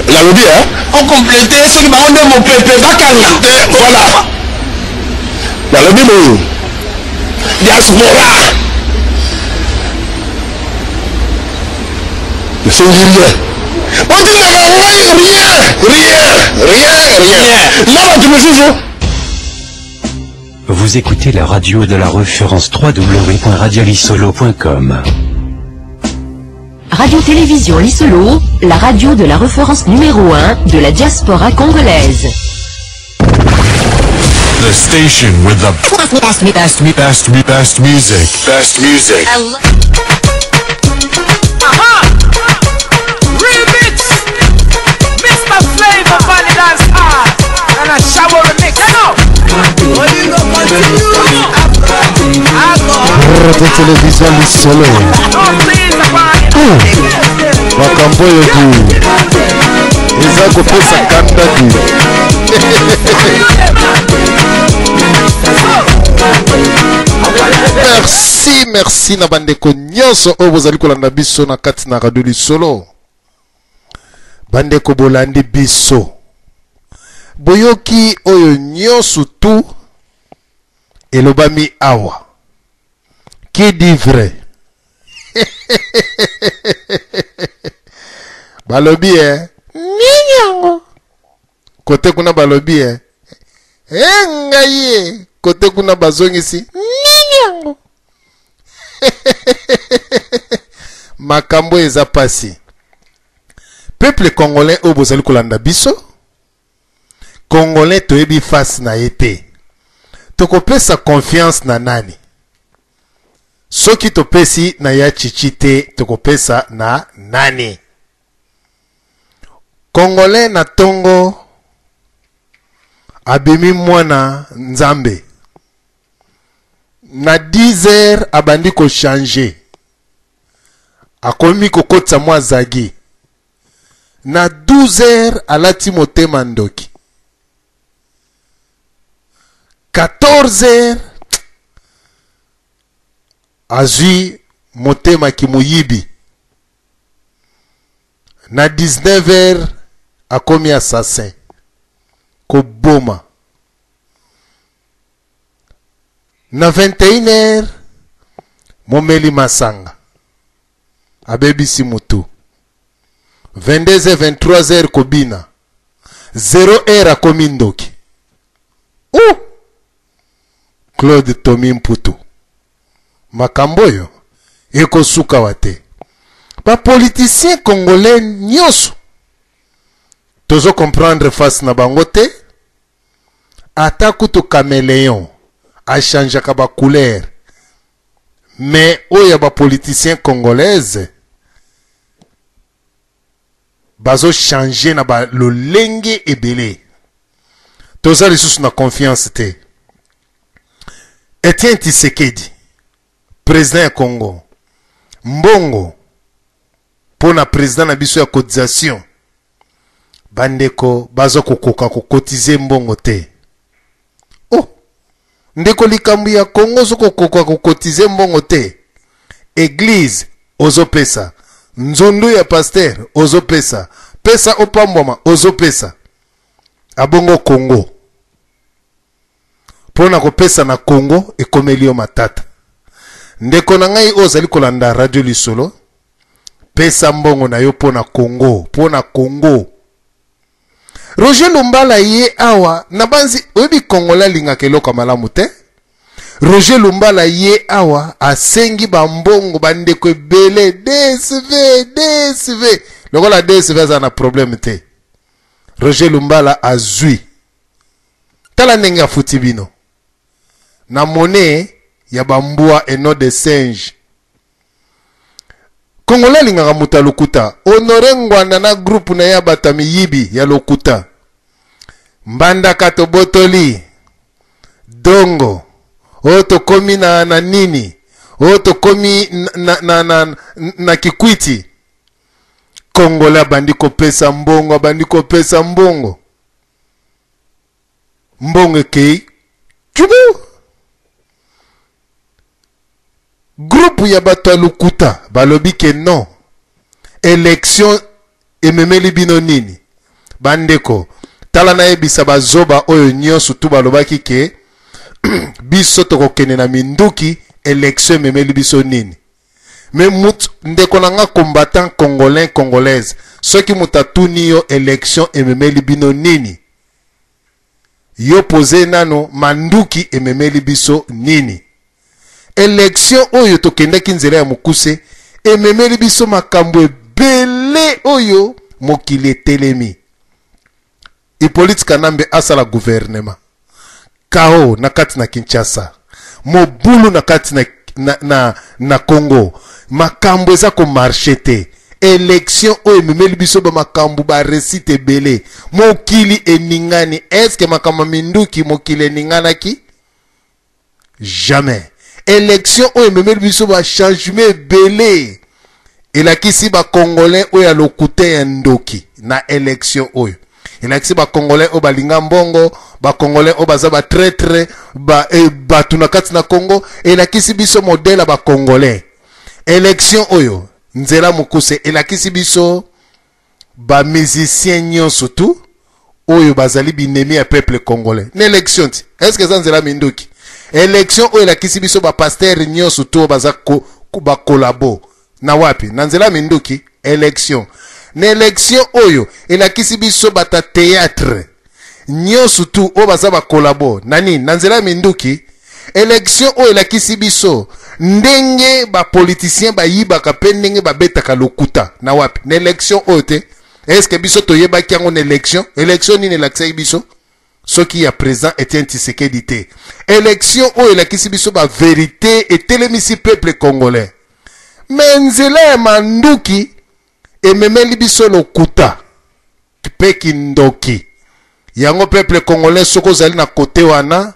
La lobby hein? On complète ce qui va rendre mon pépé bakanga. Voilà. La lobby mo. Diaspora. C'est rien. On dit rien. Là, tu me joues. Vous écoutez la radio de la référence www.radiolisolo.com. Radio-Télévision Lisolo, la radio de la référence numéro 1 de la diaspora congolaise. The station with the best music. Best music. Radio-Télévision Lisolo. Makambo yoku eza kopesa kanda du. Merci na bandeko nyonso oyo bozali kolanda biso na kati na Radio Lisolo. Bandeko bolandi biso boyoki oyo nyonso tu elobami awa. Qui dit vrai? Balobi Ninyango. Kote kuna balobi Ngaye. Kote kuna bazongisi Ninyango. Makambo eza pasi. Peuple congolais o bozali kolanda biso. Congolais toyebi face na ete. Tokopesa confiance na nani? Soki topesi na ya chichite tokopesa na nani? Congolais na tongo abimi mwana nzambe. Na 10 heures abandi ko changer. Akomi kokotsa mwa zagi. Na 12 heures alati motema ndoki. 14 heures azui motema kimuyibi. Na 19 heures akomi assassin koboma. Na 21 heures momeli masanga abebisi mutu. 22 heures 23 heures kobina. 0 heure akomi ndoki. Claude Tomi Mputu. Makamboyo eko suka wate. Ba politicien congolais nyonso tozo comprendre face na bangote. Ata kutu caméléon a changé ba couleur. Mais oya ba politicien congolaise bazo changer na ba lolenge ebele. Toza lisusu na confiance te. Etienne Tshisekedi, président ya Congo, mbongo pona président na biso ya cotisation. Bandeko bazo kokoka kokotize mbongo te. Ndeko likambu ya Congo zo kokoka kokotize mbongo te. Église ozo pesa, nzondo ya pasteur ozo pesa, pesa opamboma ozo pesa. Abongo Congo. Pona kopesa na Congo ekomeli yo matata. Ndeko na ngai ozali kolanda Radio Lisolo. Pesa mbongo na yo pona Congo, pona Congo. Roger Lumbala ye awa na banzi oyebi Kongola linga keloko malamu te. Roger Lumbala ye awa asengi bambongo bandeko ebele DSV. Lokola DSV za na problème te. Roger Lumbala azui. Tala ndenge afuti bino. Na monnaie ya bambua eno de singe. Congolais lingaka muta lokuta. Honore ngwanda na groupe na ya batami yibi ya lokuta. Mbanda kato botoli. dongo oyo tokomi na nini oyo tokomi na kikwiti. Congolais abandi kopesa mbongo, abandi kopesa mbongo. Mbongo ekei chubu. Groupe ya bato ya Lukuta balobi ke non. Élection ememeli bino nini. Bandeko tala na yebisa bazoba oyo nyonso tu balobaki ke biso tokokende na minduki élection ememeli biso nini. Mais mut ndeko nanga combattant congolais congolaise soki mutatuni yo élection ememeli bino nini. Yo pose nano manduki ememeli biso nini. Élection oyo tokendaki nzela ya mukuse ememeli biso makambo ebele oyo mokili etelemi. Hippolyte Kanambe asala gouvernement. Kao na kati na Kinshasa. Mobulu na kati na Congo. Makambo eza ko marchete. Élection oyo ememeli biso ba makambo ba resite ebele. Mokili eningani. Est-ce que makambo minduki mokili eninganaki? Jamais. Élection oyo ememeli biso ba changement ebele. Elakisi ba Congolais oyo ya lokute ya ndoki na élection oyo. Elakisi ba Congolais oyo balinga mbongo, ba Congolais oyo baza ba traître, batu na kati na Congo. Elakisi biso modèle ba Congolais. Élection oyo nzela mukuse elakisi biso ba musicien nyonso tu oyo bazali binemi ya peuple congolais. Na élection ti est-ce que ça nzela minduki? Élection oyo elakisi biso ba pasteur nyonso tu baza ba collabo na wapi na nzela minduki. Élection na élection oyo elakisi biso bata théâtre nyonso tu oyo baza ba collabo nani na nzela minduki. Élection oyo elakisi biso ndenge ba politicien ba yibaka pe ndenge ba betaka lokuta na wapi na élection oyo te. Est-ce que biso toyebaki yango na élection? Élection nini elakisi biso soki ya président Etienne Tshisekedi te. Élection oyo elakisi biso ba vérité etelemisi peuple congolais. Mais nzela ya manduki ememeli biso lokuta pe kindoki. Yango peuple congolais soko zali na kote wana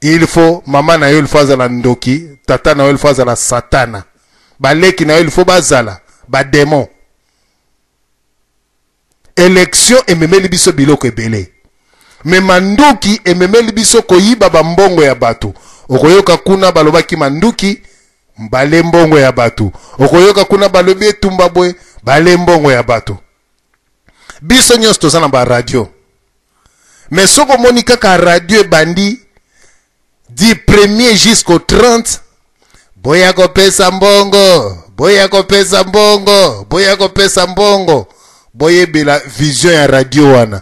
il faut mama na yo il faut azala ndoki, tata na yo il faut azala satana, baleki na yo il faut bazala ba démon. Élection ememeli biso biloko ebele. Mais manduki ememeli biso koyiba ba mbongo ya bato. Okoyoka kuna balobaki manduki mbale mbongo ya bato. Okoyoka kuna balobi etumba boy bale mbongo ya bato. Biso nyonso tozana ba radio. Mais soko moni kaka radio bandi du 1er jusqu'au 30 boya kopesa mbongo, boya kopesa mbongo, boya kopesa mbongo. Boye bela vision ya radio wana.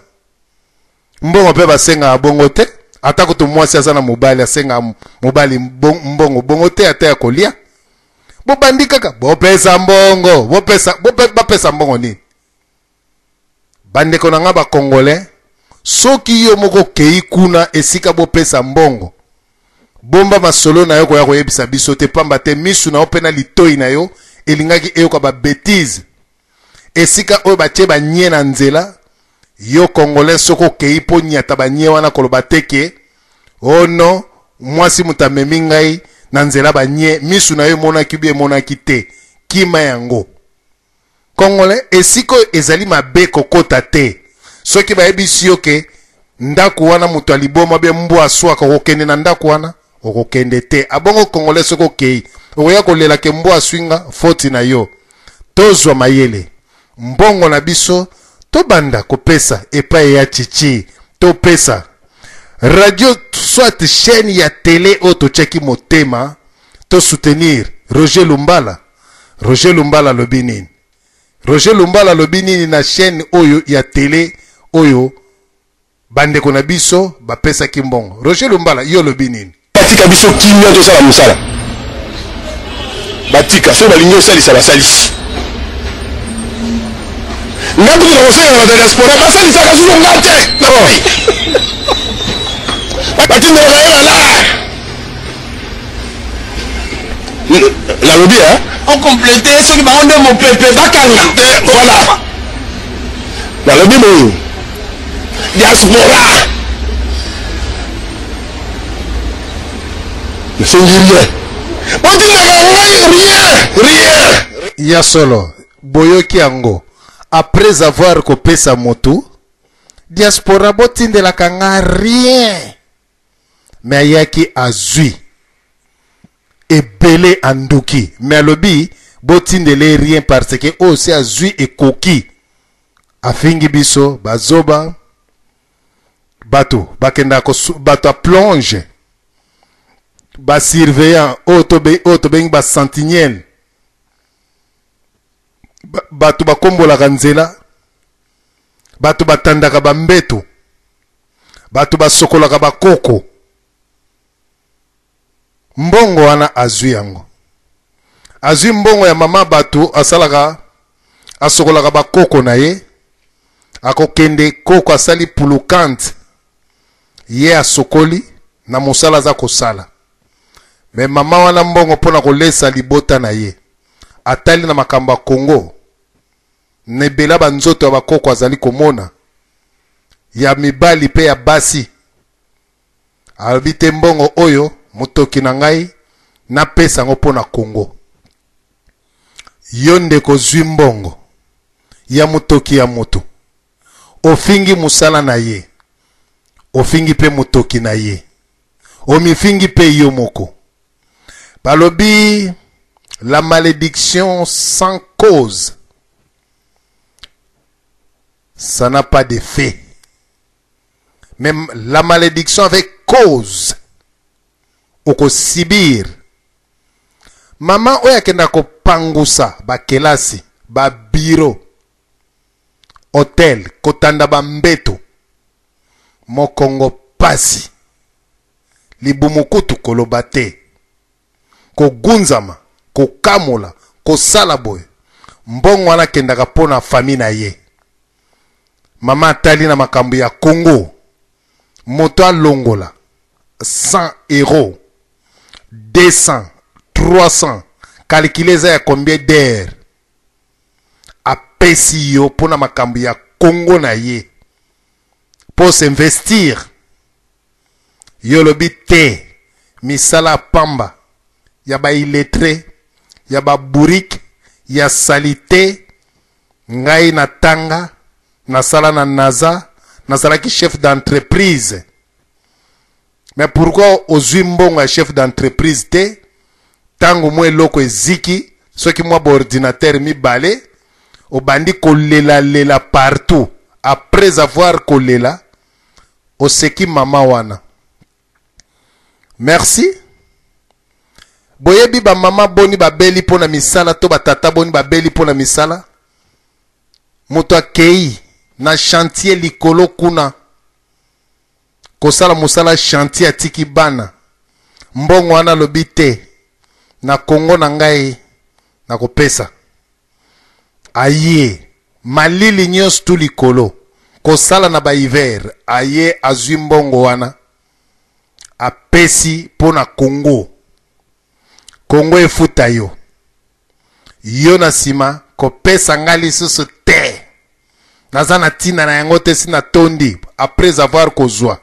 Mbongo pe basenga bongo te. Atako to mwasi asana mobali asenga mobali mbongo bongo te ata ya kolia. Bo bandi kaka bo pesa mbongo, bo pesa mbongo nini? Bande konanga ba Congolais soki yo moko kei kuna esika bo pesa mbongo. Bomba masolo na yo ko ya koyebisa biso te pamba te misu na opena litoi na yo elingaki eyoka ba bêtise. Esika oyo batie banye na nzela yo Congolais soko kei po nyata banye wana koloba teke oh non mwasi mutamemi ngai na nzela banye misu na yo monaki bie monaki te kima yango. Congolais esiko ezali mabe kokota te soki bayebisi yo ke ndako wana mutu aliboma bie mbu aswaka kokende na ndako wana okokende te. Abongo Congolais soko kei okoya kolela ke mbu aswinga foti na yo tozwa mayele. Mbongo na biso to banda kopesa epai ya chichi to pesa radio soit chaîne ya télé auto cheki motema to soutenir Roger Lumbala. Roger Lumbala lobinini. Roger Lumbala lobinini na chaîne oyo ya télé oyo bande kona biso ba pesa kimbongo. Roger Lumbala yo lobinini. Batika biso kimia to sala musala. Batika so balingo sali sala salisi. Ngaku na kosema na diaspora basali saka suzo ngate. Batinda la la lobby hein on complété ce qui va rendre mon peuple bakanga. Voilà. La lobby mo diaspora. C'est rien. Rien. Ya solo boyoki yango après avoir coupé sa moto diaspora botinde la kanga rien mais ayaki azui ebele anduki mais alobi botinde le rien parce que aussi azui et koki afingi biso bazoba bato bakenda ko bato a plonge ba surveillant auto bengi ba sentinelle bato bakombolaka nzela bato batandaka bambeto bato basokolaka bakoko mbongo wana azwi yango azwi mbongo ya mama bato asalaka asokolaka bakoko na ye akokende koko asali pulukante ye asokoli na mosala aza kosala me mama wana mbongo mpona kolesa libota na ye atali na makambo ya Kongo nebela banzoto ya bakoko azali komona ya mibali pe ya basi abite mbongo oyo mutoki na ngai na pesa ngo pona Kongo yonde ko zwi mbongo ya mutoki ya moto ofingi musala na ye ofingi pe mutoki na ye omifingi pe yo moko balobi la malédiction sans cause, ça n'a pas d'effet. Même la malédiction avec cause, oko sibir. Maman oya kenda ko pangusa, ba kelasi, ba bureau, hotel, kotanda ba mbeto, mokongo pasi, libumukutu kolobate, ko gunzama, ko kamola, ko salaboy, mbongo wana kendaka pona famille na ye. Mama atali na makambo ya Congo, moto alongola, 100 euros, 200, 300, calculez ya combien d'heures, apesi yo pona makambo ya Congo na ye, pour s'investir, yo lobi te, misala pamba, ya ba illettré, ya ba burik, ya salite, ngai na tanga, nasala na naza, nasala ki chef d'entreprise. Mais pourquoi ozwi mbongo ya chef d'entreprise te, tango mwe loko eziki, soki mwa ba ordinateur mibale, obandi kolela partout, après avoir kolela, oseki mama wana. Merci. Boyebi ba mama boni ba beli pona misala, to ba tata boni ba beli pona misala. Moto akei na chantier likolo kuna. Kosala musala chantier atiki bana. Mbongo wana lobi te. Na Kongo na ngai na kopesa. Aye. Malili nyos tu likolo. Kosala na ba hiver. Aye azwi mbongo wana. Apesi pona Kongo. Kongo efuta yo. Yo na sima kopesa ngali susu te. Nazana tina na yango te sina tondi après avoir kozwa.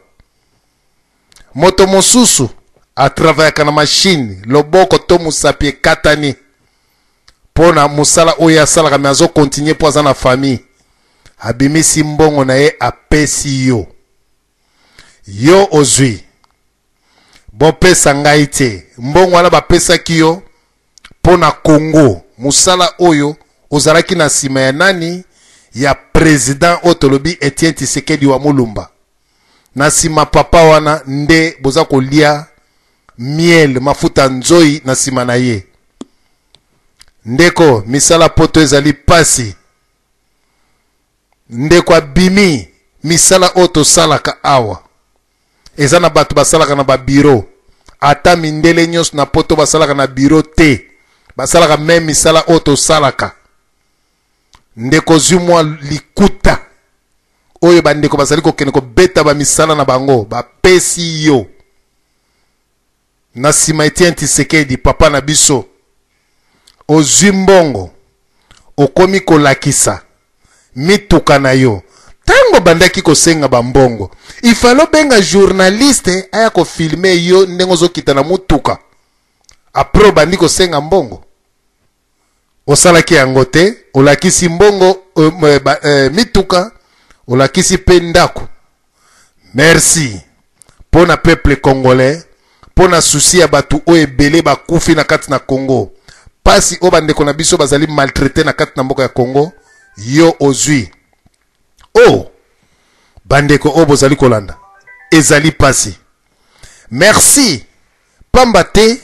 Moto mosusu a travaillé na machine loboko to musapie katani. Pona musala oya sala kama azo continuer po na famille. Abimisi mbongo na ye apesi yo. Yo ozwi. Bopesa ngai te. Mbongo wana bapesa kiyo pona Congo. Musala oyo ozalaki na sima ya nani? Ya président otolobi Etienne Tshisekedi wa Mulumba. Na sima papa wana nde boza kolia miel mafuta nzoi na sima na ye. Ndeko misala poto ezali pasi. Ndeko abimi misala oto salaka awa. Eza na batu basalaka na ba bureau. Ata mindele nyos na poto basalaka na bureau te. Basalaka même misala oto salaka. Ndeko zumwa likuta. Oyo bandeko basali kokene ko beta ba misala na bango. Ba pesi yo. Na sima Etienne Tshisekedi papa na biso. Ozimbongo. Okomi kolakisa. Mituka na yo. Tango ntango bandaki kosenga bambongo ifalo benga journaliste aya kofilme yo ndenge ozokita na mutuka apres obandi kosenga mbongo osalaki yango te olakisi mbongo mituka olakisi mpe ndako. Merci pona peuple congolais pona souci ya batu oyo ebele bakufi na kati na Congo pasi o bandeko na biso bazali maltraité na kati na mboka ya Congo yo ozwi bandeko o bozali kolanda ezali pasi. Merci pamba te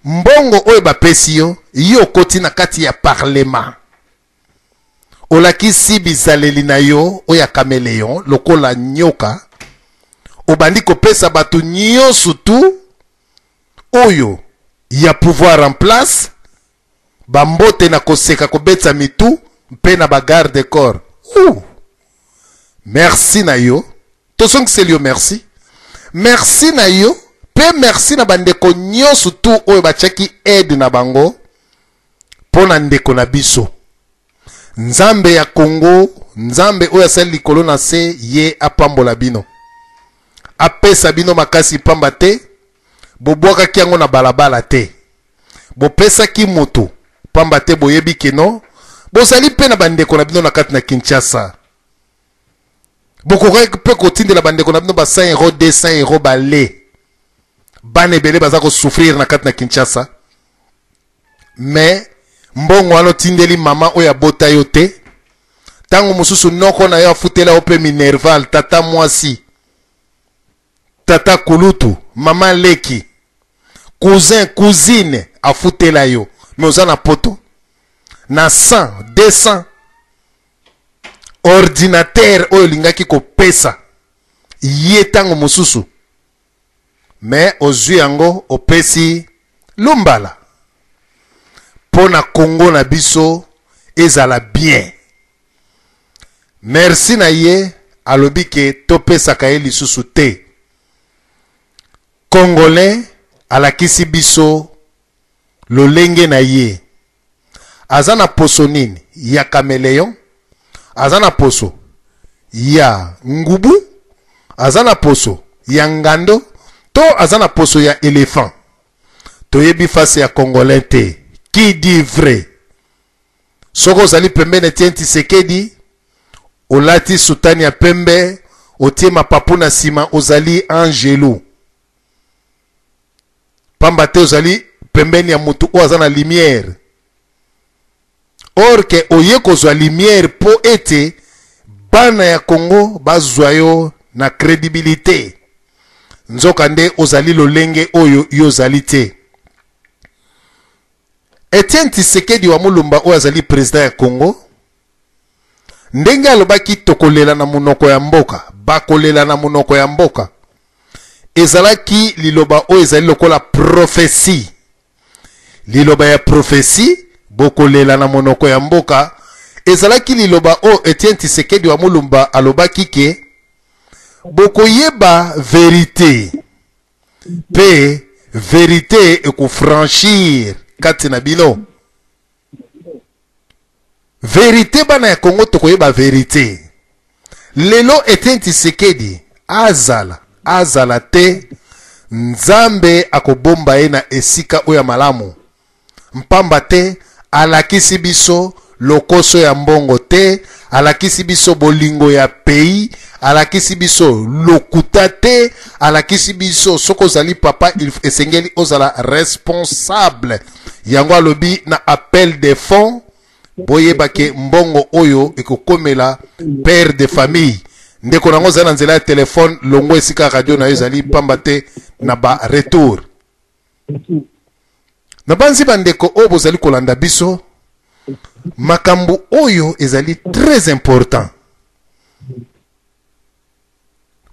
mbongo oyo bapesi yo koti na kati ya parlement olakisi bizaleli na yo oya kameleon lokola nyoka obandi kopesa batu nyonso tu oyo ya pouvoir en place bambote na koseka kobetsa mitu mpe na bagarde corps. Merci na yo tosongiseli yo merci. Merci na yo pe merci na bandeko nyonso tu oyo batiaki aide na bango pona ndeko na biso. Nzambe ya Congo, nzambe oyo asali likolo na se ye apambola bino apesa bino makasi pamba te bobwakaki yango na balabala te bopesaki moto pamba te boyebi keno bozali mpe na bandeko na bino na kati na Kinshasa bokoki mpe kotindela bandeko na bino ba 100 € 200 € bale bana ebele baza kosouffrir na kati na Kinshasa mais mbongo wana tindeli mama oyo abota yo te tango mosusu noko na yo afutela yo mpe Minerval tata mwasi tata kulutu mama leki cousin cousine afutela yo me oza na poto na 100 200 ordinateur oyo lingaki kopesa ye tango mosusu me ozwi yango opesi lumbala pona Congo na biso ezala bien. Merci na ye alobi ke topesaka ye lisusu te. Congolais alakisi biso lolenge na ye azana poso nini ya kameleon azana poso ya ngubu azana poso ya ngando to azana poso ya éléphant toyebi face ya Congolais te. Qui dit vrai? Soko zali pembe ne tien Tshisekedi olati sutani ya pembe otie mapapu na sima ozali angelu pamba te ozali pembeni ya mutu o azana lumière or ke oye kozwa lumière po ete bana ya Congo bazwa yo na crédibilité nzoka nde ozali lolenge oyo yo ozali te. Etienne Tshisekedi wa Mulumba oyo azali président ya Congo ndenge alobaki tokolela na munoko ya mboka bakolela na munoko ya mboka ezalaki liloba oyo ezali lokola prophétie liloba ya prophétie bokolela na munoko ya mboka ezalaki liloba oyo Etienne Tshisekedi wa Mulumba alobaki ke bokoyeba vérité pe vérité ekufranchir kati na bino vérité bana ya Congo tokoyeba vérité lelo Etienne Tshisekedi azala te nzambe akobomba ye na esika oyo malamu mpamba te alakisi biso lokoso ya mbongo te alakisi biso bolingo ya pays alakisi biso lokuta te alakisi biso soko zali papa esengeli ozala responsable yango alobi na appel de fonds boyebake mbongo oyo ekokomela père de famille ndeko nango zana nzela ya telefone longo esika radio na yo ezali pamba te na ba retour na banzi bandeko oyo bozali kolanda biso makambo oyo ezali très important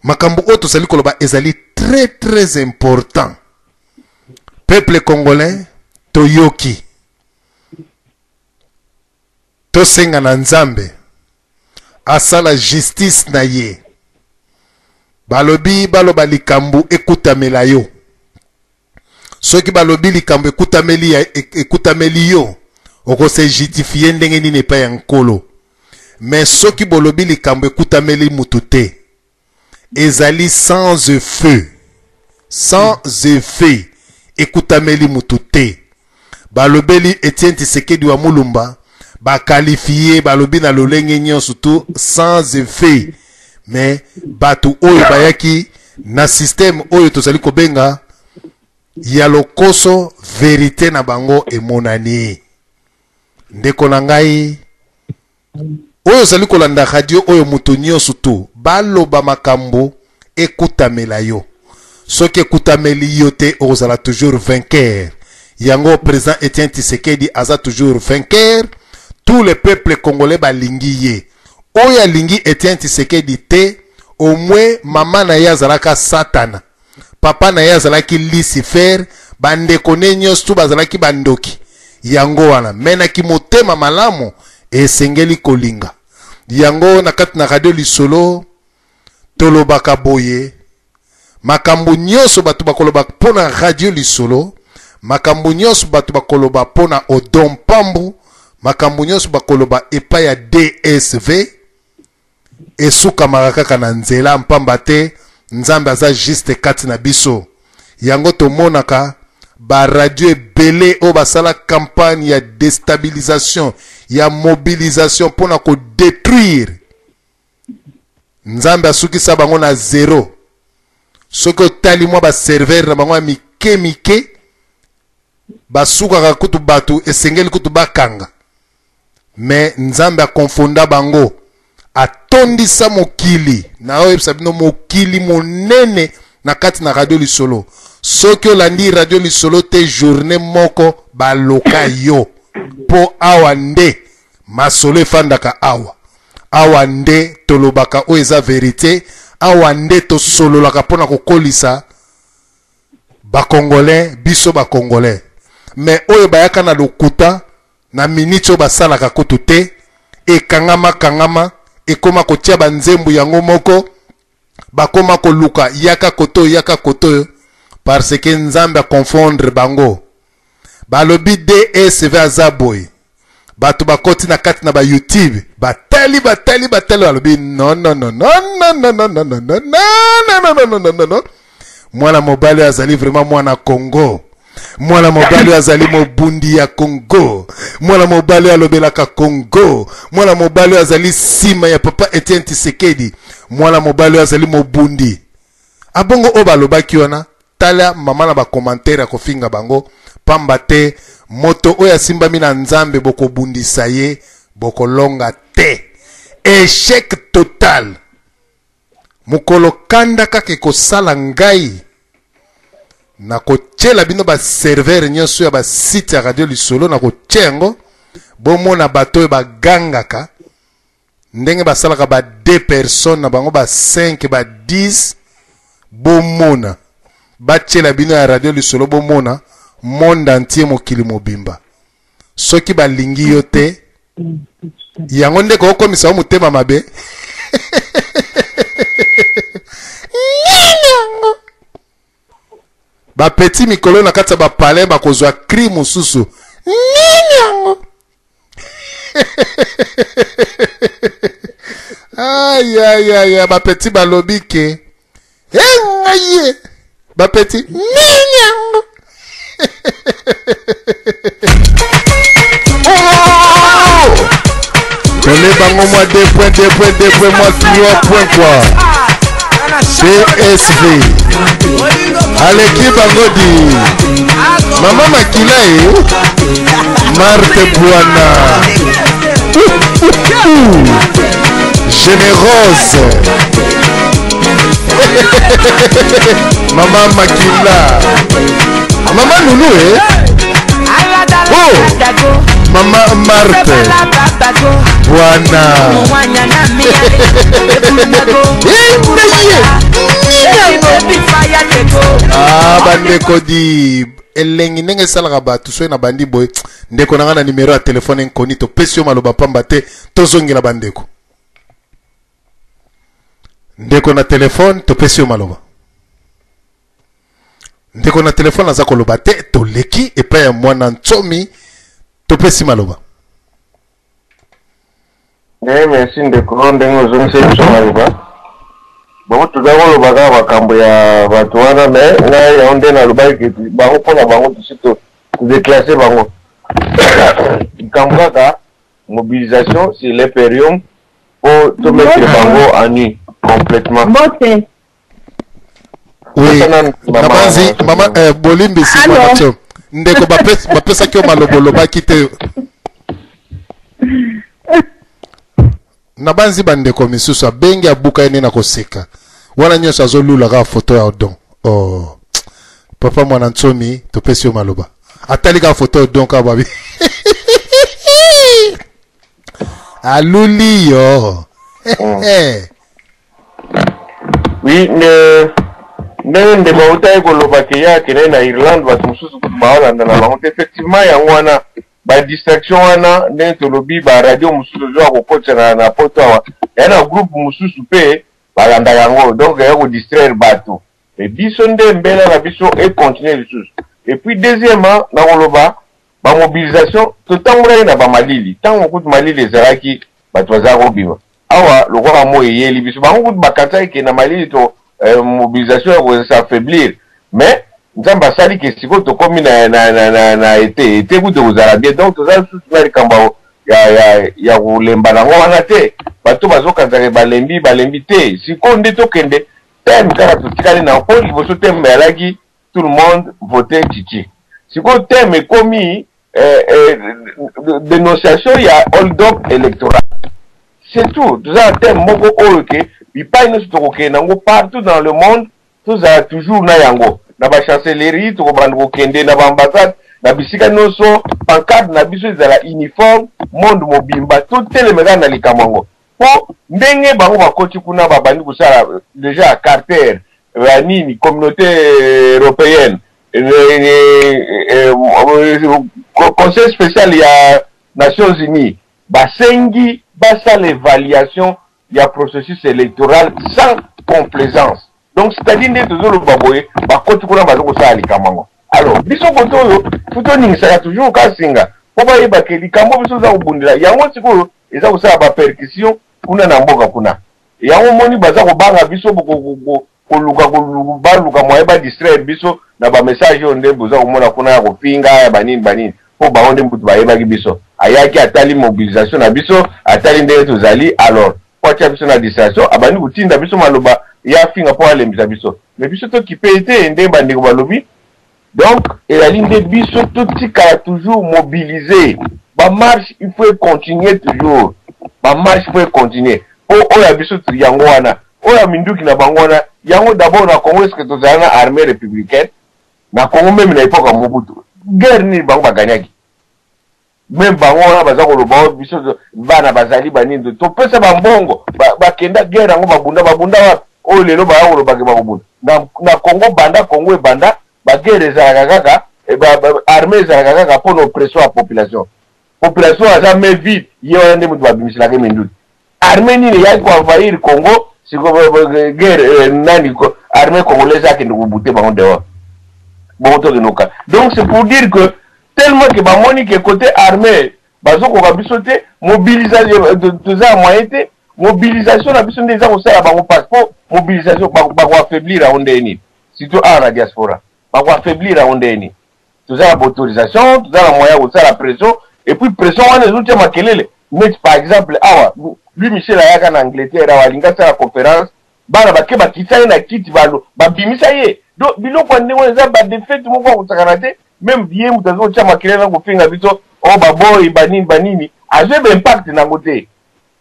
makambo oyo tozali koloba ezali très important peuple congolais toyoki tosenga na nzambe asala justice na ye balobi baloba likambo ekutamela yo soki balobi likambo ekutameli yo okose justifier ndenge nini epai ya nkolo mais soki bolobi likambo ekutameli mutu te ezali sans effet ekutameli mutu te. Balobeli Etienne Tshisekedi wa Mulumba baqualifié balobi na lolenge nyonso surtout sans effet, mais batu oyo bayaki na système oyo tozali kobenga ya lokoso vérité na bango emonani. Ndeko na ngai oyo zali kolanda radio oyo mutu nyonso tu baloba makambo ekutamela yo, soki ekutameli yo te ozala toujours vainqueur. Yango président Etienne Tshisekedi aza toujours vainqueur. Tout le peuple congolais balingi ye. Oya lingi Etienne Tshisekedi te, au moins maman na ye azalaka Satana, papa na ye azalaki Lucifer, bandeko ne nyonso bazalaki bandoki. Yango wana menaki motema malamu esengeli kolinga. Yango na kati na radio lisolo tolobaka boye makambo nyonso batu bakoloba pona radio lisolo, makambo nyonso batu bakoloba pona Odom Pambu, makambo nyonso bakoloba epa ya DSV esuka marakaka na nzela mpamba te nzambe aza juste kati na biso. Yango tomonaka ba radio ebele o basala campagne ya déstabilisation ya mobilisation pona ko détruire. Nzambe asukisa bango na zéro. Soki otali mwa ba serveur na bango ya mike basukaka kutu batu esengeli kutu bakanga, mais nzambe akonfonda bango atondisa mokili na oyo sabino mokili monene na kati na radio lisolo. Soki olandi radio lisolo te journée moko baloka yo po awa nde masolo efandaka awa nde tolobaka oyo eza vérité, awa nde tosololaka pona kokolisa bakongolais biso bakongolais. Mais oyo bayaka na lokuta na minute oyo basalaka kutu te kangama ekoma kotia banzembu yango moko bakoma koluka yaka koto parce que nzambe a confondre bango. Balobi DSV azaboy batu bakoti na kati na ba YouTube batali balobi non mwana mobali azali vraiment mwana Congo, mwana mobali azali mobundi ya Congo, mwana mobali alobelaka Congo, mwana mobali azali sima ya papa Etienne Tshisekedi, mwana mobali azali mobundi. Abongo o balobaki wana tala mama na ba commentaire ya kofinga bango pamba te moto oya simba mina nzambe boko bundisa ye boko longa te. Échec total. Mukolo kanda kake kosala ngai na kochela bino ba serveur nyonso ya ba site ya radio lisolo na kochengo bomona bato ba gangaka ndenge basalaka ba 2 personnes na bango ba 5 ba 10 bomona bachela bino ya radio lisolo bomona monde entier mokili mobimba. Soki balingi yo te yango ndeko okomisa mutema mabe ba petit mikolo na kati ba palais ba kozwa cri mususu ninyango ay ba petit balobi ke ngaye ba petit ninyango Tole bango moi 2 points moi 3 points quoi. CSV Aleki Bangodi Mama Makila Marthe Bouana Générose Mama Makila Mama Loulou Oh Mama Marthe Bouana bandeko di elengi ndenge salaka batu so na bandi boy ndeko nanga na numéro ya téléphone nkoni to pesio maloba pamba te tozongela bandeko ndeko na téléphone to pesio maloba ndeko na téléphone aza koloba te to leki epa ya mwana ntomi to pesi maloba merci ndeko ndenge ozongisa biso maloba bango toza koloba kaka makambo ya bato wana me ngai yango nde nalobaki bango mpona bango tusi todeklasse bango likambo kaka mobilisation sur l'imperium po tomettre bango en nu complètement. Oui, nabanzi mama bolimbi si mama ndeko bapesa kyo maloboloba kite nabanzi bandeko misusu abengi abuka ene na koseka wana nyonso azolula ka foto ya odon. Oh papa mwana ntomi topesi yo maloba atali ka foto ya odon ka babi aluli yo. Oui, ndenge ndeko utaye koloba ke ya kene na Irlande bato mosusu baolanda na bango te effectivement yango wana badistraction wana ndenge tolobi baradio mosusu ozo akokotisa na poto awa ya na groupe mosusu mpe balanda yango donc ya kodistraire bato e biso nde mbela na biso econtinue lisusu et puis deuxièmement na koloba bamobilisation totangolaki na bamalili ntango kutu malili ezalaki bato baza kobima awa lokola mo eyeli biso bango kutu bakatisaki ke na malili to mobilisation ya s'affaiblir mais nzambe asali ke sikoyo tokomi na ete kutu kozala bien donc toza lisusu na likambo ya kolemba nango wana te bato bazokanzaka balembi te sikoyo nde tokende teme kaka totikali na mpo liboso teme eyalaki tout le monde vote chichi sikoyo teme ekomi dénonciation ya hold up électoral c'est tout toza na teme moko oyo ke bipai nyonso tokokende nango partout dans le monde tozala toujours na yango na bachancellerie tokobanda kokende na baambassade na bisika nyonso pancarte na biso ezala uniforme monde mobimba totelemeka na likambo yango mpo ndenge bango bakoti kuna babandi kosala déjà Carter nini communauté européenne conseil spécial ya Nations Unies basengi basala évaluation ya processus électoral sans complaisance donc c'est-à-dire nde tozoloba boye bakoti kuna baza kosala likambo yango alors biso kote oyo totoningisaka toujours kasinga mpo bayeba ke likambo biso eza kobundela yango sikoyo eza kosala bapercussion kuna na mboka kuna yango moni baza kobanga biso baluka moye badistraire biso na bamessage oyo nde boza komona kuna ya kopinga ya banini mpo bango nde mbutu bayebaki biso ayaki atali mobilisation na biso atali ndenge tozali alors po atia biso na distraction abandi kotinda biso maloba ya finga mpo alembisa biso mais biso tokipe ete nde bandeko balobi donc ezali nde biso totikala toujours mobiliser bamarche il faut continuer toujours bamarche faut continuer po oyo ya biso yango wana oyo ya minduki na bango wana yango d'abord na Congo eske tozala na armée républicaine na Congo meme na époque ya Mobutu guerre nini bango baganyaki même bango wana baza koloba biso bana bazali banini topesa bambongo bakenda guerre yango babunda wapi oyo lelo baya kolobaki bakobunda na Congo banda Congo ebanda baguerre ezalaka kaka armée ezalaka kaka mpona oppression ya population aza me vide ye wana nde moto babimiselaka minduti armée nini eyaki koenvahir Congo siko guerre nani armée congolaise akende kobute bango dehors bongo tokenoka donc c'est pour dire que tellement que bamoni ke côté armée bazokoka biso te mobilisation toza moyen te mobilisation na biso nde eza kosala bango passeport mobilisation bakoaffaiblir yango nde nini surtout awa na diaspora bakoaffaiblir yango nde nini toza na baautorisation toza na moyen ya kosala pression et puis pression wana ezotia makelele neti par exemple awa lui Michel ayaka na Angleterre awa alingi asala conférence bana bake bakisa ye na kiti babimisa ye donc biloko ndenge wana eza badefete moko akosakana te même ye moto azotia makelele na kofinga biso o baboyi banini azoyeba impact nango te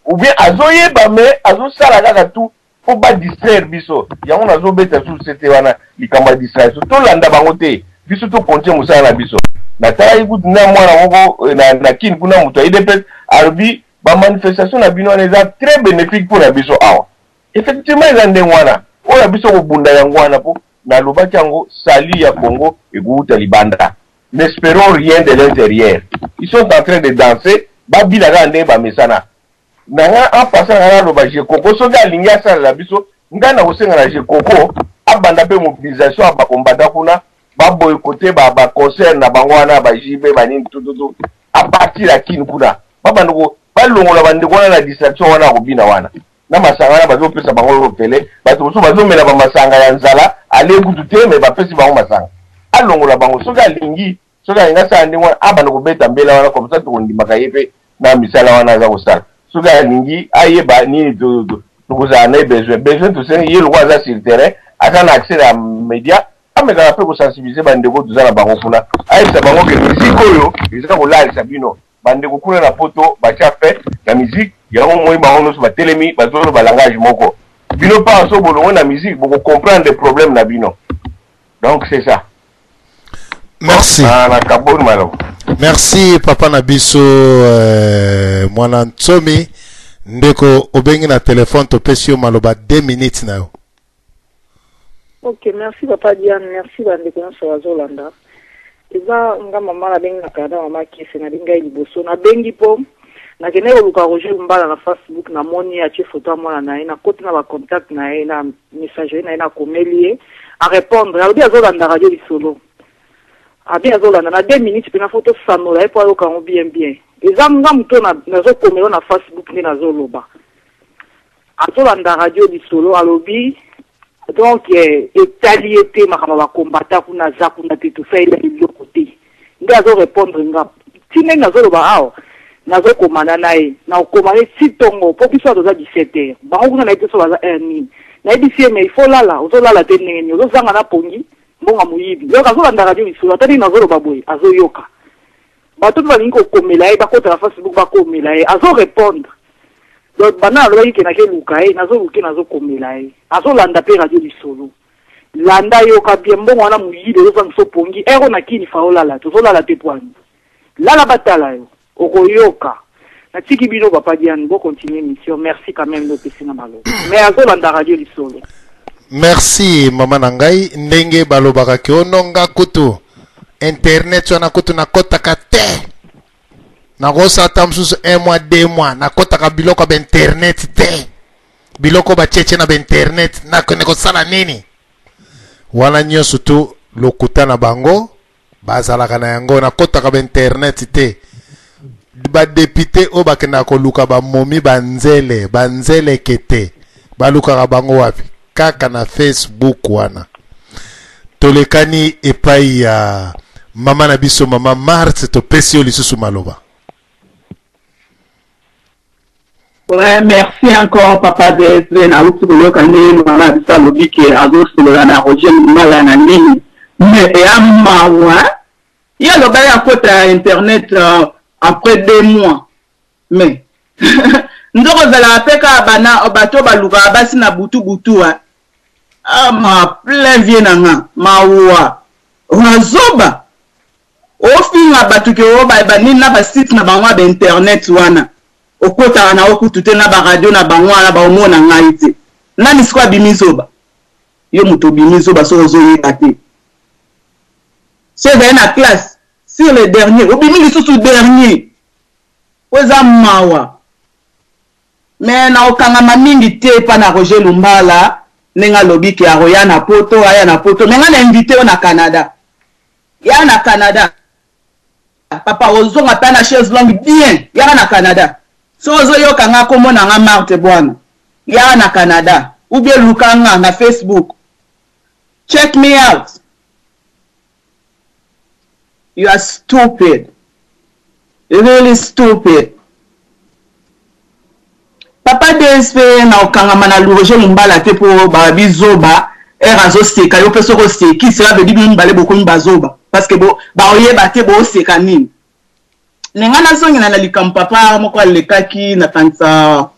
ou bien azoyeba me azosala kaka tu mpo badistraire biso yango nazobeta susete wana likambo ya distraction tolanda bango te biso tokontinue mosala na biso natalaki kutu na mwana moko na kini kuna moto aidepes alobi bamanifestation na bino wana eza très bénéfique mpo na biso awa effectivement eza ndenge wana oyo ya biso kobunda yango wana mpo nalobaki yango sali ya Congo ekouta libanda n'espérons rien de l'intérieur ils sont en train de danser babila kaka ndenge bamesana nanga en passant nanga aloba jekoko soki alingi asalela biso ngai na kosenga na jekoko abanda mpe mobilisation ya bakombata kuna baboykote baconcert na bango wana bajibe banini tututu apartir ya kini kuna babanda longola bande kona na distraction wana kobina wana na masanga na bazo pesa bango tele bato so bazo mela ba masanga ya nzala ale kutu te me ba pesi bango masanga alongola bango soka lingi soka inga sa ndingwa abana kobeta mbela wana comme ça to ndimaka yepe na misala wana za kosala soka lingi ayeba ni to kuza na besoin to se yelo kwa za sur terrain atana accès à média ameka pe ko sensibiliser bande ko tuzala bango kuna ayisa bango ke musique oyo izaka kolala sabino bande ko kuna na poto ba cha fait la musique yango moi bango no ba telemi ba zolo ba langage moko bino pas so bolongo na musique pour comprendre les problèmes na bino donc c'est ça. Merci. Merci papa Nabiso mwana Ntsomi ndeko obengi na téléphone to pesio maloba 2 minutes na yo. Ok, merci papa Diane, merci bandeko nyonso bazolanda. Eza nga mama na bengi na kada mama kisi na binga liboso na bengi po na kene oluka Roger Mbala na Facebook na moni ya photo mwana na ye na kote na ba contact na ye na messagerie na ye na komeli a répondre alobi azolanda radio lisolo. Abi azolanda na 2 minutes pena photo sanola e po ayoka ngo bien. Eza nga muto na nazokomela na Facebook ni nazoloba. Azolanda radio lisolo alobi donc etaliété makama ba combattant kuna za kuna te tout ça il est de côté. Nga zo répondre nga. Tine nazoloba awo nazokomana naye na okomane sitongo po biso aza 17h. Bango kuna na ite so baza 1 minute. Na ebisi mais il faut lala ozolala te ndenge ozozanga na pongi. Mbonga muyibi yoka azolanda radio lisolo atali nazoloba boye azoyoka bato balingi kokomela ye bakota na Facebook bakomela ye azo répondre donc bana alobaki ke nake luka ye nazoluki nazokomela ye azolanda pe radio lisolo landa yoka bien mbongo wana muyibi ozozanga so pongi ero na kini fa olala tozolala te pwani lala batala yo okoyoka natiki bino papa Diane bo continuer mission merci quand même de pesina malo mais azolanda radio lisolo. Merci mama nangai ndenge balobaka ke ononga kutu internet wana kutu na kota kate na rosa tamsusu 1 mois 2 mois na kota ka biloko ba internet te biloko ba cheche na ba internet na kone ko sala nini wana nyoso tu lokuta na bango bazala kana yango na kota ka ba internet te ba député o bakena ko luka ba momi banzele kete baluka ka bango wapi kaka na Facebook wana tolekani epai ya mama na biso mama Marte to pesio lisusu maloba. Ouais, merci encore papa DSV na utulu kani mama bisa lobiki azo solo na Roger Mbala na nini mais ya mawa ya lo baya kota internet après 2 mois mais ndoko zala peka bana bato baluka basi na butu ma plein vie nanga mawa unazoba ofinga batuke oba nini na ba site na bangwa ba internet wana okota na okutute na ba radio na bangwa na ba omona ngaite nani sikwa bimizoba yo muto bimizoba so ozoyeba te c'est na classe sur le dernier obimi sous dernier oza mawa mais na okanga mingi te pa na Roger Lumbala nenga lobiki aroya na poto aya na poto menga na invité na Canada ya na Canada papa ozonga pa na chaise longue bien ya na Canada so ozoyoka nga komona nga Marte bwana ya na Canada ou bien lukanga na Facebook check me out you are stupid really stupid. Papa DSP na okangama na Roger Mbala te po ba bizoba erazo seka yo peso ko seki sera be bibi mbale boko mbazoba parce que bo ba oyeba te bo seka nini nenga na zonga na likam papa moko lekaki na kansa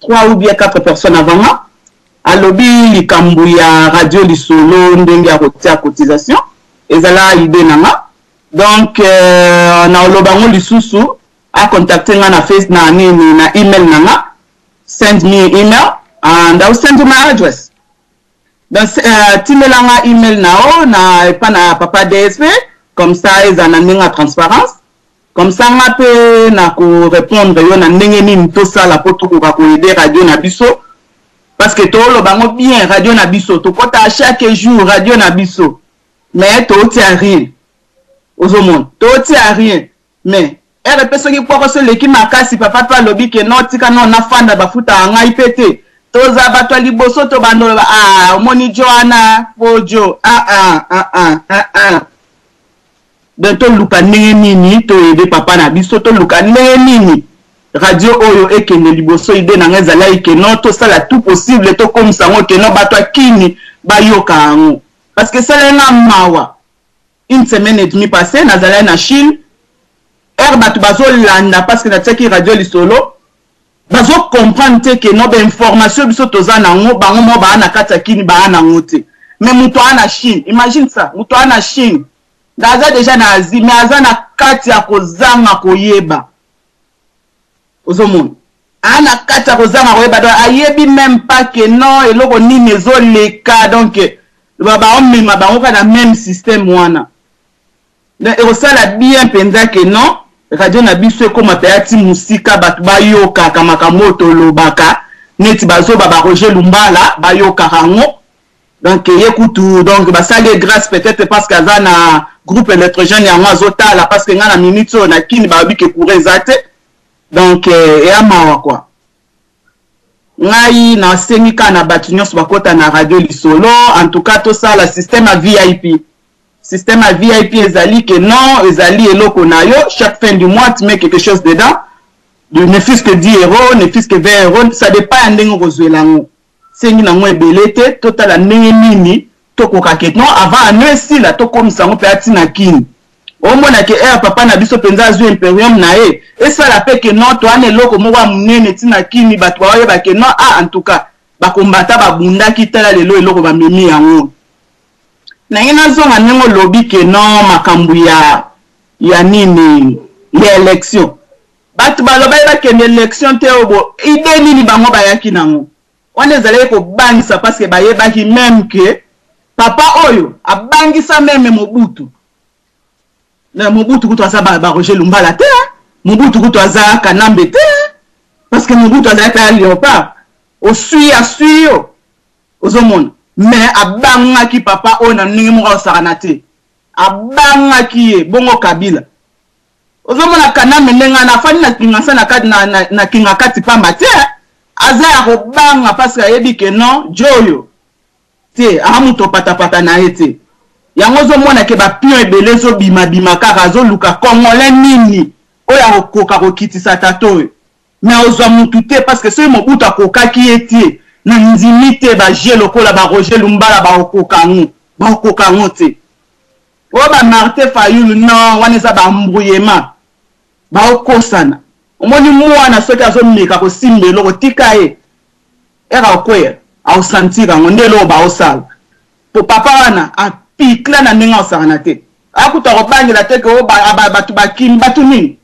3 ou bien 4 personnes avant alobi likambu ya radio lisolo ndenge ya kotia cotisation ezala idée nanga donc na olobango lisusu a contacter nga na face na nini na email nanga send me an email and I'll send you my address. Donc, timelanga email nao na pas na papa DSP comme ça ils en ont une transparence comme ça on peut na ko répondre yo na ndenge nini to sala po to ko aider radio na biso parce que to lo bango bien radio na biso to kota chaque jour radio na biso mais to ti a rien aux hommes to ti a rien mais RP soki poko so leki makasi papa to alobi ke no tika no na fanda bafuta ngai pete toza bato liboso to bando omoni Joana Fojo bento luka nini to ede papa na biso to luka nini radio oyo ekende liboso ide na ngeza like no to sala tout possible to comme ça ngo ke no bato akini bayoka ango parce que ça lenga mawa une semaine et demie passée nazala na Chine batu bazo landa parce que na tsaki radio lisolo bazo comprendre que no ba information biso toza na ngo bango mo ba na kata kini ba na ngote mais muto ana Chine imagine ça muto ana Chine daza déjà na Asie mais aza na kati ya kozanga koyeba ozomon ana kati ya kozanga koyeba donc ayebi même pas que non eloko nini ezo leka donc ba omema bango ka na même système wana donc ekosala bien penza que non radio na biso ko mapeyati musika batu bayoka kamaka moto lobaka neti bazoba ba Roger Lumbala bayoka rango donc yekutu donc basale grâce peut-être parce que za na groupe électrogène ya ngazota la parce que ngana minute na kini ba bike pour ezate donc et amawa quoi ngai na sengika na batu nyonso bakota na radio lisolo en tout cas to ça le système à VIP. Système à VIP ezali que non, ezali eloko na yo, chaque fin du mois tu mets quelque chose dedans, ne fût-ce que 10 euros, ne fût-ce que 20 euros, ça dépend ndenge kozwelango. Sengi na ngwe belete, total a nini, toko kaketno, avant ane si la toko misango pe atina kini. Omona ke papa na biso penza azu imperium na e, et ça la fait que non, to ane loko mwa mnene tina kini, batwa oye ba ke non, en tout cas, bakombata babunda kitala lelo eloko ba mimi yango. Na ina zonga nengo lobi ke non makambu ya nini ya election batu baloba ba ke election te obo ide nini bango bayaki nango wana zale ko bangisa parce que bayeba ki même que papa oyo abangisa même Mobutu na Mobutu kuto asa ba Roger Lumbala te Mobutu kuto asa Kanambe te parce que Mobutu asa ka Léopard o sui asuyo ozomona mais abanga ki papa ona ningi mo osakana te abanga ki bongo Kabila ozomona Kanambe nenga na fani na kinga sana kati na kinga kati pamba te aza ko banga parce que yebi ke non joyo te amuto pata na ete yango ozomona ke ba pion ebelezo bima kaka zo luka kongole nini oya okoka kokitisa tato mais ozwa mutu te parce que c'est Mobutu akoka ki etie na nzimite ba jelo kola ba Roger Lumbala ba okoka ngo te o ba Martin Fayulu non waneza ba mbuyema ba okosana omoni mwana soki azomeka ko simbelo ko tikae era okwea au santira ngondelo ba osala po papa wana a pikla na ninga osana te akuta ko bangela te ko batu bakim batu nini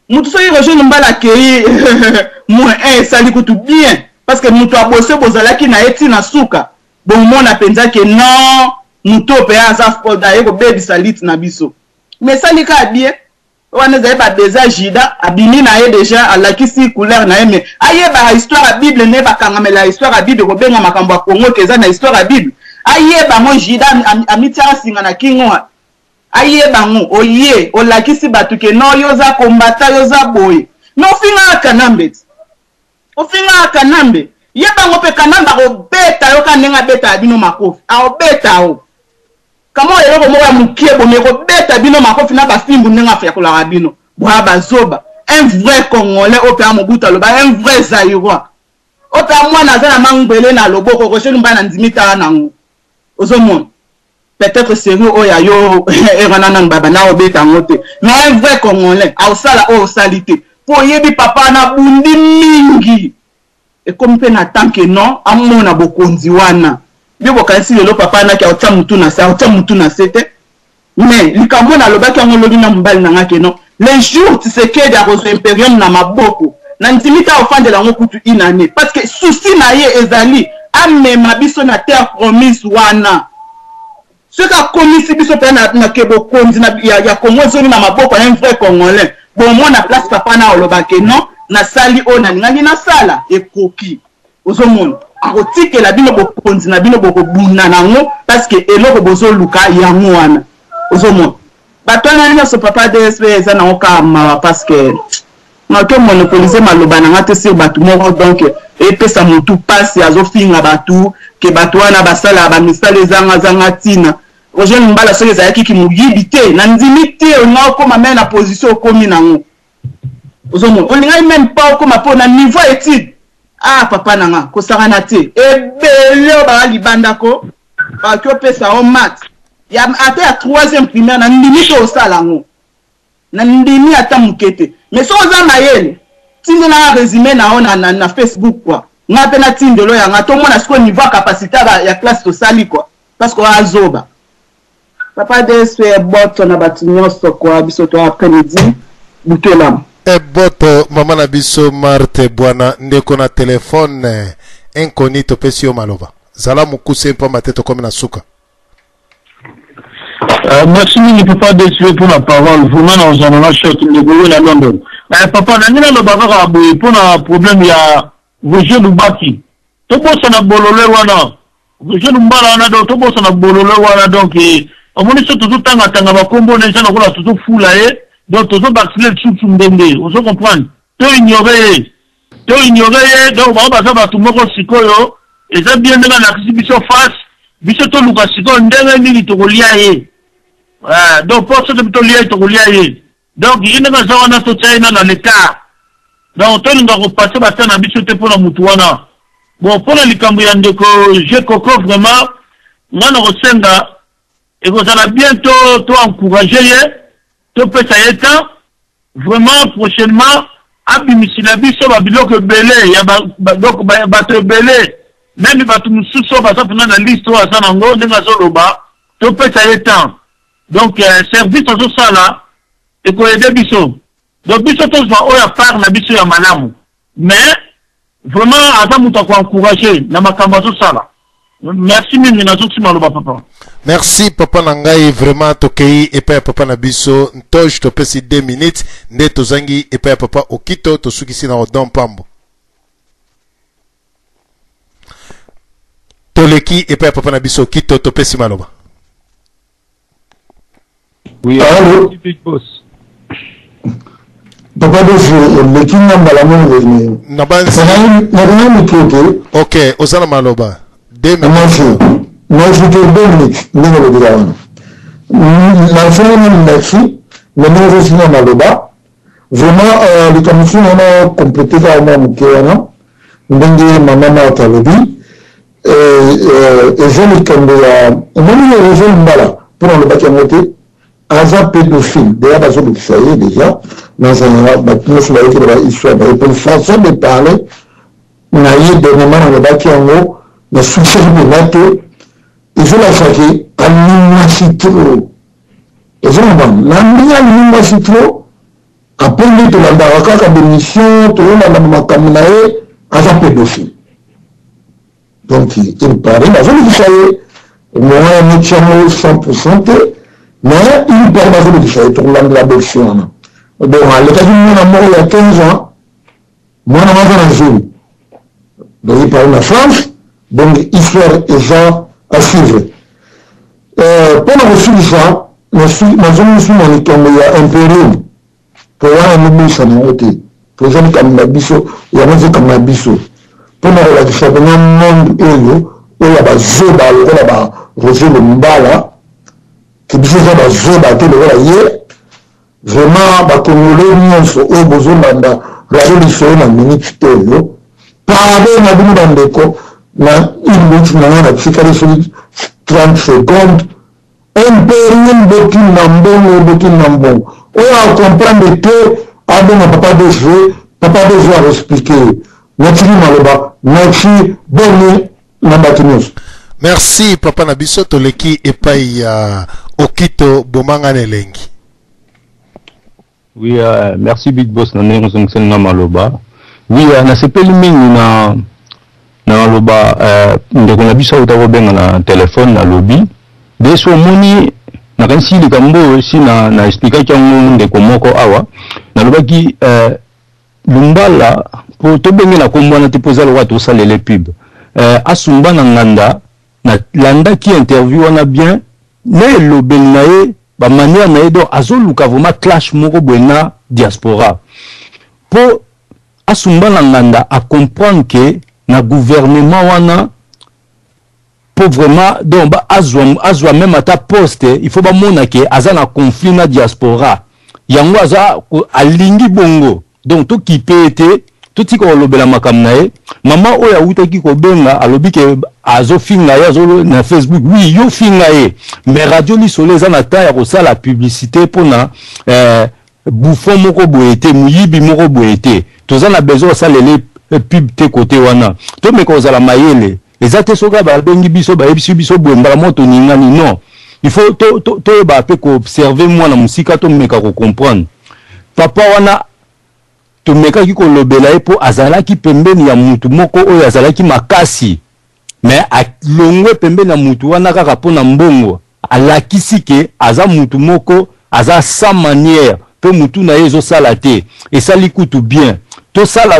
mutu so Roger Lumbala ke mo sali kutu bien parce que mutu abose bozalaki na eti na suka bon mona penza ke non mutu pe aza foda yeko baby salit na biso mais salika bien wana za ba déjà jida abini na ye déjà alakisi couleur na yeme ayeba histoire ya Bible ne bakangamela histoire ya Bible ko benga makambo ya Kongo keza na histoire ya Bible ayeba mo jida amitia singa na kingo ayeba ngo oye olakisi batu ke no yoza kombata yoza boye no finga Kanambe ofinga Kanambe yeba ngope Kanambe ko beta yo kanenga beta bino makofi a beta o kama eloko mo ya mukie bo me ko beta bino makofi na ba fimbu nenga fa kola rabino bwa bazoba un vrai Congolais au pa Mobutu loba un vrai Zaïrois o pa mwana za na mangbele na loboko ko shenu mbana nzimita nango ozomona peut-être sérieux oya yo erana nang baba na obeta ngote mais un vrai Congolais a osala o salité po yebi papa na bundi mingi e comme pe na tanke non amona bokonzi wana bibo kansi lelo papa na ki auta mutu na sete mais likambo na lobaki ngo lobi na mbali na ngake non les jours tu sais que da rose imperium na maboko na ntimita ofandela ngo kutu inane parce que souci na ye ezali amema biso na terre promise wana ce ka komisi biso pe na kebo konzi na ya Congo zoni na maboko un vrai Congolais bon moi na place papa na olobake non na sali ona ngali na sala ekoki ozomona akotike la bino bokonzi na bino bokobuna nango parce que eloko bozo luka yango wana ozomona batwana nyonso papa DSP eza na okama parce que nato monopoliser maloba na ngate sur batu moko donc epesa mutu pasi azofinga batu ke batu wana basala ba misala ezanga zanga tina Roger Mbala soki ezalaki ki muyibi te na ndimi te onga okoma me na position okomi nango ozomo olinga même pas okoma po na niveau étude ah papa nanga kosanga na te ebele ba libandako ba ko pesa en maths ya ate ya 3e primaire na ndimi to osala ngo na ndimi ata mukete mais so za mayele tinde na résumé na ona na Facebook quoi ngape na tindelo ya ngato mona siko niveau capacité ya classe to sali quoi parce que azoba papa DSP boto na batinyoso kwa biso to après-midi butelam boto mama na biso Marte bwana ndeko na telefone incognito pesio maloba zala mukuse mpa mateto comme na suka. Merci papa DSP pour la parole. Vraiment nous en avons choc de Goué à London. Papa nangina lo bavaka boy pour un problème ya Roger Lubaki. To bossa na bolole wana. Roger Lumbala wana do to bossa na bolole wana donc omoni so tout tanga tanga bakombo na jana kola tout fula donc tout basile tsutu ndende. On se comprend. To ignorer donc ba ba tout moko sikoyo et ça bien de la exhibition face biso to luka sikoyo ndenge nini to kolia ye. Donc pour ce que tu lis to kolia ye. Donc il y a des gens qui sont dans l'état. Donc tout le monde va passer na biso te pour la mutuana. Bon pour la likambo ya ndeko je koko vraiment ngana kosenga et vous allez bientôt to encourager to pesa yeta vraiment prochainement abimisila biso ba biloko belé ya ba donc ba to belé même ba to mususo ba sa na liste wa sana ngo ndinga zoloba to pesa yeta donc service à ça là et ko aider biso donc biso to va oya par na biso ya malamu mais vraiment ata muta ko encourager na makamba to sala. Merci mingi na tuti maloba papa. Merci papa nangai vraiment tokei et pa papa na biso ntoj to pesi 2 minutes nde tozangi et pa papa okito to sukisi na odon pambo. Toleki et pa papa na biso okito to pesi maloba. Oui, big boss. Papa le kinga malamu ni. Na banzi. Na mikoke. OK, osala maloba. 2 minutes. Moi je te 2 minutes. Ndenge le diga. La femme merci. Le nom je suis maloba. Vraiment les commissions on a complété ça même que on ndenge mama talobi et je le kende ya on a je mbala pour le bac monter agent pédophile déjà parce que ça y est déjà dans un bâtiment sur la histoire de façon de parler on a eu des moments dans le bac en haut mais souci de nato il faut la chaque animation et je me demande l'animation après lui de la baraka de mission tout le monde m'a caminaé agent pédophile donc il paraît la zone du foyer moi nous sommes 100% mais il paraît la zone du foyer tout le monde la adoption donc à l'États-Unis on a mort il y a 15 ans moi on a mort dans la zone donc il parle de la France donc histoire et gens à suivre pendant le suivant la zone suivante il y a un période pour voir un nouveau sanoté pour gens comme la biso il y a des comme la biso pour la différence monde où il y a des zoba là bas Roger Mbala qui biso ba zoba te le voilà vraiment ba congolais nyonso au besoin banda résolution na minute telo parler na bino bandeko na une minute na tsikali sur 30 secondes un période bokin nambon on a comprendre que avant papa de jouer a expliqué merci maloba merci bonne nambatinos. Merci papa na biso toleki epai ya okito bomanga nelengi. Oui, merci big boss na nengosengsenga maloba. Oui, na sepeli mingi na maloba ndeko na biso utakobenga na telefone na lobby deso moni na kansi likambo si na expliquer chango ndeko moko awa na lobaki lumbala po to bengi na kombwana te poza lo watu salele pub asumba na nganda na landa ki interview wana bien ne lobel nae ba manière na edo azoluka vraiment clash moko bwena diaspora po asumba na nganda a comprendre que na gouvernement wana pour vraiment donc ba azwa même ata poste il faut ba mona que aza na conflit na diaspora yango aza alingi bongo donc tout qui peut être tout ti ko lobela makamna e mama oya utaki ko benga alobi ke azo finga ya zo na Facebook oui yo finga e mais radio li sole za na ta ya ko sala publicité pona bouffon moko boete muyibi moko boete toza na besoin ça les pub te côté wana to me ko zala mayele ezate soka ba bengi biso ba ebisu biso bwembala moto ningani non il faut to ba pe ko observer moi na musika to me ka ko comprendre papa wana to meka ki ko lobela e po azalaki pembeni ya mutu moko oyo azalaki makasi mais alongwe pembeni ya mutu wana kaka pona mbongo alakisi ke aza mutu moko aza sans manière pe mutu na yezo sala te et ça li kutu bien to sala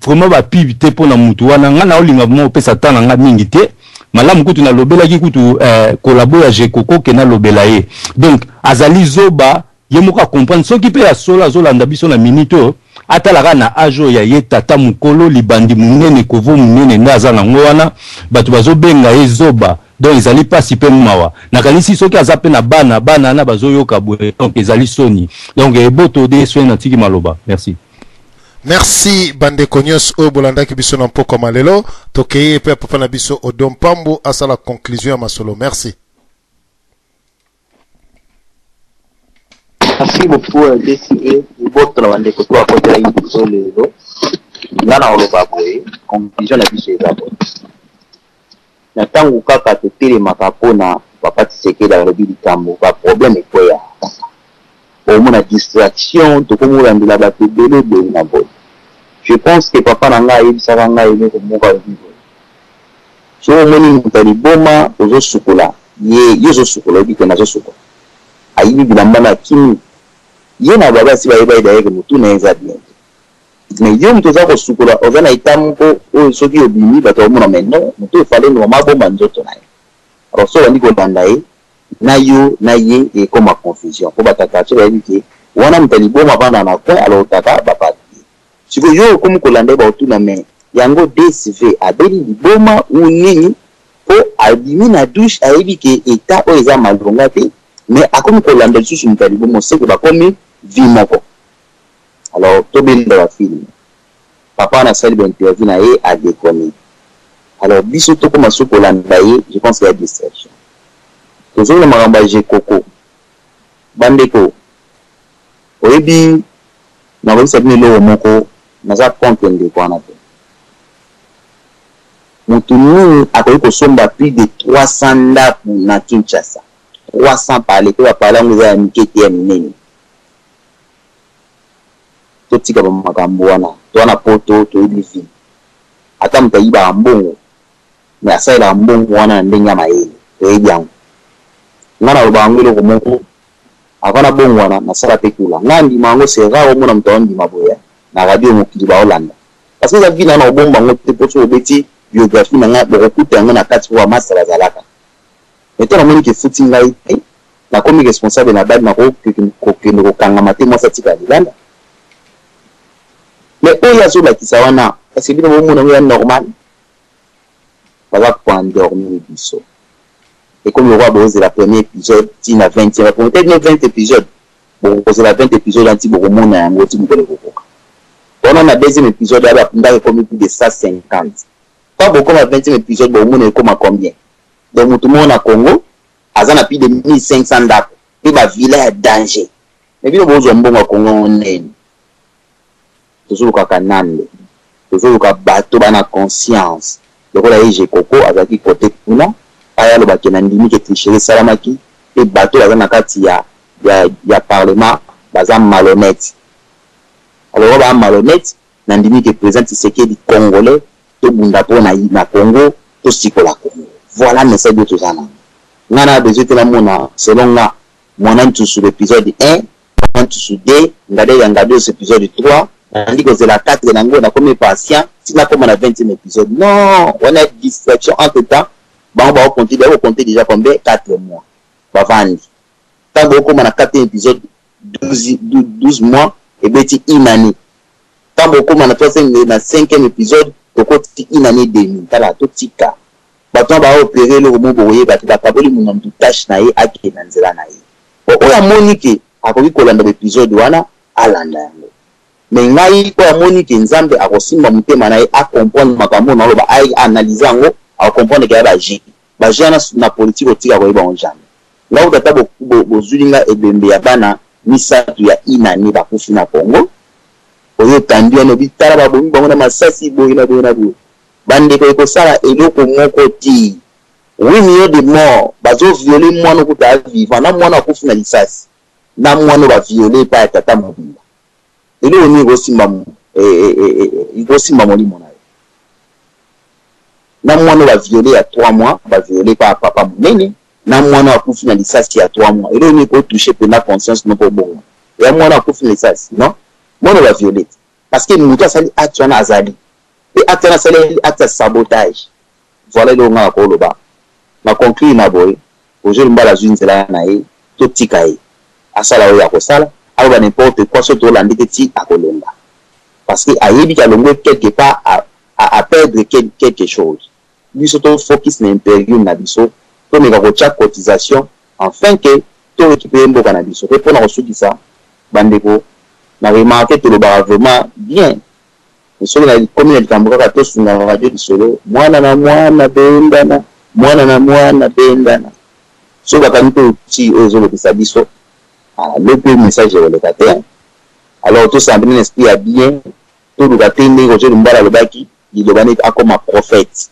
vraiment ba pib te pona mutu wana ngana olinga mo pesa tana nga mingi te malamu kutu na lobela ki kutu collabo ya Jekoko ke na lobela ye donc azali zoba ye moka comprendre soki pe ya sola zolanda biso na minito atalaka na ajo ya ye tata mukolo libandi munene kovo munene ndaza na ngwana batu bazobenga ye zoba donc ezali pasi pe mawa nakanisi soki aza pe na bana na bazoyoka boye donc ezali soni donc eboto de soin na tiki maloba merci bande konyos o bolanda ki biso na mpoko malelo tokeye pe papa na biso odompambo asa la conclusion ya masolo merci. Merci beaucoup décidé votre bande ko to akote yi biso lelo ngana oloba boye conclusion na biso ezabo na tangu kaka tetele makapona papa Tshisekedi alobi likambo ba problème ekoya au moins distraction to komulandela ba tebele boye na boye je pense que papa nanga yebisaka ngai ne ko moka bibo so moni mutali boma ozo sukola ye zo sukola biko na zo sukola ayibi bilamba na kimi ye na baba si baye baye daye mutu na eza bien mais yo mutu za ko sukola ozana itamuko o soki obimi bato mona meno mutu fale no maboma nzoto na ye alors so wandi ko banda ye na yo na ye et comme a confusion ko bataka so bayi ke wana mutali boma bana na kwa alors tata baba siko yo comme ko lande ba otuna me yango DCV abeli liboma ou nini po abimi na douche ayebi ke eta o eza malonga te mais à comme ko lande susu mutali boma c'est que ba comme vie moko alors to ben de la film papa na salle d'interview na ye a déconné alors biso to comme so ko landa ye je pense qu'il y a distraction toujours le maramba Jekoko bandeko oyebi na wisa bine lo moko naza compte ndeko wana te mutu nini akoki kosomba plus de 300 ndaku na Kinshasa 300 pale ko bapala ngo za mikete ya minene to tika ba makambo wana to wana poto to ibivi ata mtayiba mbongo na saila mbongo wana ndenya mayele to ejango ngana lubangilo ko moko akana bongo wana na sala pekula ngandi mango sera o mona mtondi maboya na radio mokili ba Hollande parce que ça vient na obomba ngote poto obeti biographie na nga bokuta nga na kati wa masala zalaka eto na moni ke futi ngai na komi responsable na bad na ko ko kanga mate mo satika Uganda mais oya so la kisawana parce que bino mona ya normal va pas endormir biso et comme le roi Bose la premier épisode ti na 20e peut-être 20 épisodes bon c'est la 20 épisodes anti beaucoup monde na ngoti mukele kokoka on a deuxième épisode là ndaka comme plus de 150 pas beaucoup na 20e épisode bon monde comme combien donc tout le monde na Congo azana plus de 1500 ndako et ba village danger mais bino bozo mbongo Congo nene toujours ka kanande toujours ka bato bana conscience donc là Jekoko azaki côté kuna aya lo bakena ndimi ke tricher salamaki et bato azana kati ya parlement baza malhonnête alors ba malhonnête na ndimi ke président Tshisekedi congolais to bunda po na Congo to sikola Congo voilà message de tous ana ngana besoin de la mona selon nga mona tout sur l'épisode 1 mona tout sur 2 ngade ya ngade sur épisode 3 ndi ko c'est la 4 na ngo na comme patient si na comme na 20e épisode non on a distraction entre temps on va compter déjà combien 4 mois ba vandi tant beaucoup na 4 épisodes 12 mois et beti une année tant beaucoup na 5e épisode tokoti une année demi tala totika bato ba opérer le romo boye bato ba kaboli munam du tâche na ye ake na nzela na ye oya monike akoki kolanda épisode wana alanda yango mais ngai oya monike nzambe akosimba mutema na ye a comprendre makambo na loba ai analyser yango a comprendre que ba ji na politique otika ko yeba onjana là où tata bozulinga ebembe ya bana misatu ya inani bakufi na Congo oyo tandi ano bitala babomi bango na masasi boyi na boyi bande ko sala eloko moko ti 8 millions de morts bazo violer mwana ko ta vivant na mwana kufi na lisasi na mwana ba violer pa tata mobimba elo ni go simba molimo na na mwana ba violer ya 3 mois ba violer pa papa munene na mwana akufi na lisasi ya 3 mois elo ni ko toucher pe na conscience no ko bon ya mwana akufi na lisasi non mwana ba violer parce que mutu asali acte wana azali et acte wana asali acte sabotage voilà le nga ko loba na conclure na boy aujourd'hui mbala zunzela na ye to tika ye asala oya ko sala aba n'importe quoi so to landite ti akolonga parce que ayebi ka longo quelque part à perdre quelque chose lui surtout focus na impérium na biso to meka ko cha cotisation afin que to récupérer mboka na biso pour na kosukisa bandeko na remarqué que le bar vraiment bien et sur la commune de Kamboka to sunga radio du solo mwana na mwana bendana so bakanito ti ozolo bisabiso le plus message le kater alors tout ça bien esprit a bien tout le katende ko jeli mbala lobaki ilobani akoma prophète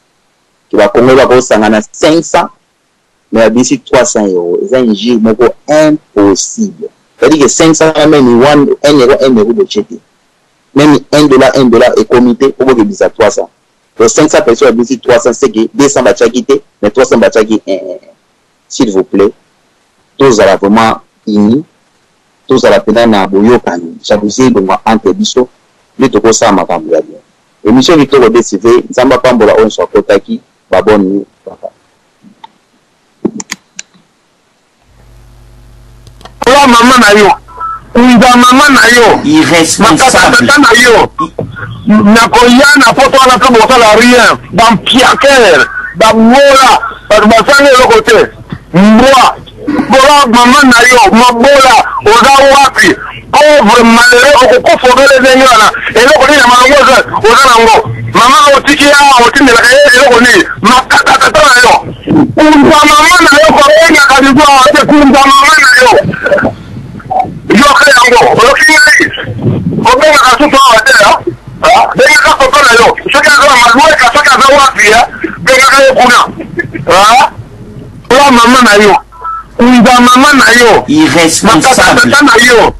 qui va Congo ba ko sangana 500 mais à d'ici 300 €. C'est un jour impossible. C'est-à-dire que 500 même 1 euro de checker. Même $1 est comité pour que vous 300. Donc 500 personnes d'ici 300 c'est que 200 va quitter, mais 300 va quitter. S'il vous plaît, tous à la vraiment ini, tous à la peine na boyo kani. Jalousie donc entre biso, le toko ça ma femme bien. Et monsieur Victor Odesive, Zamba Pambola on soit kotaki, baboni papa. Mama na yo kunza mama na yo irresponsable na yo na koyana poto na to bosala rien dans piaker dans mola par basanga le côté mbwa bola mama na yo mabola oza wapi pauvre malheureux okofogele zenyana eloko ni na malongoza oza nango mama otiki ya otindela eloko ni makata tata na yo kunza mama na yo ko enga kabizwa ate kunza mama na yo yo yango okingai obenga kasuto awatela benga kasoto na yo soki aza malue ka soki aza wapi benga kayo kuna ola mama na yo kunza mama na yo irresponsable na yo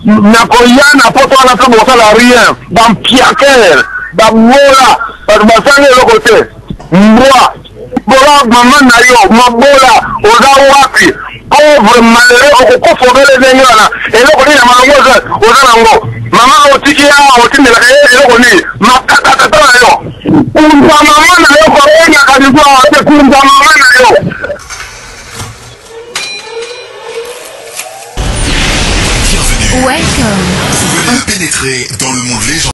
na koyana poto wana to bosala rien dans piaker bamola bato basanga eloko te mbwa bola mama na yo mabola oza wapi pauvre malheureux okofogele zenyana eloko ni na malongoza oza nango mama otiki ya otindela eloko ni makata tata na yo kunza mama na yo koenga kabizwa ate kunza mama na yo. Bienvenue. Welcome. Vous venez pénétrer dans le monde légendaire.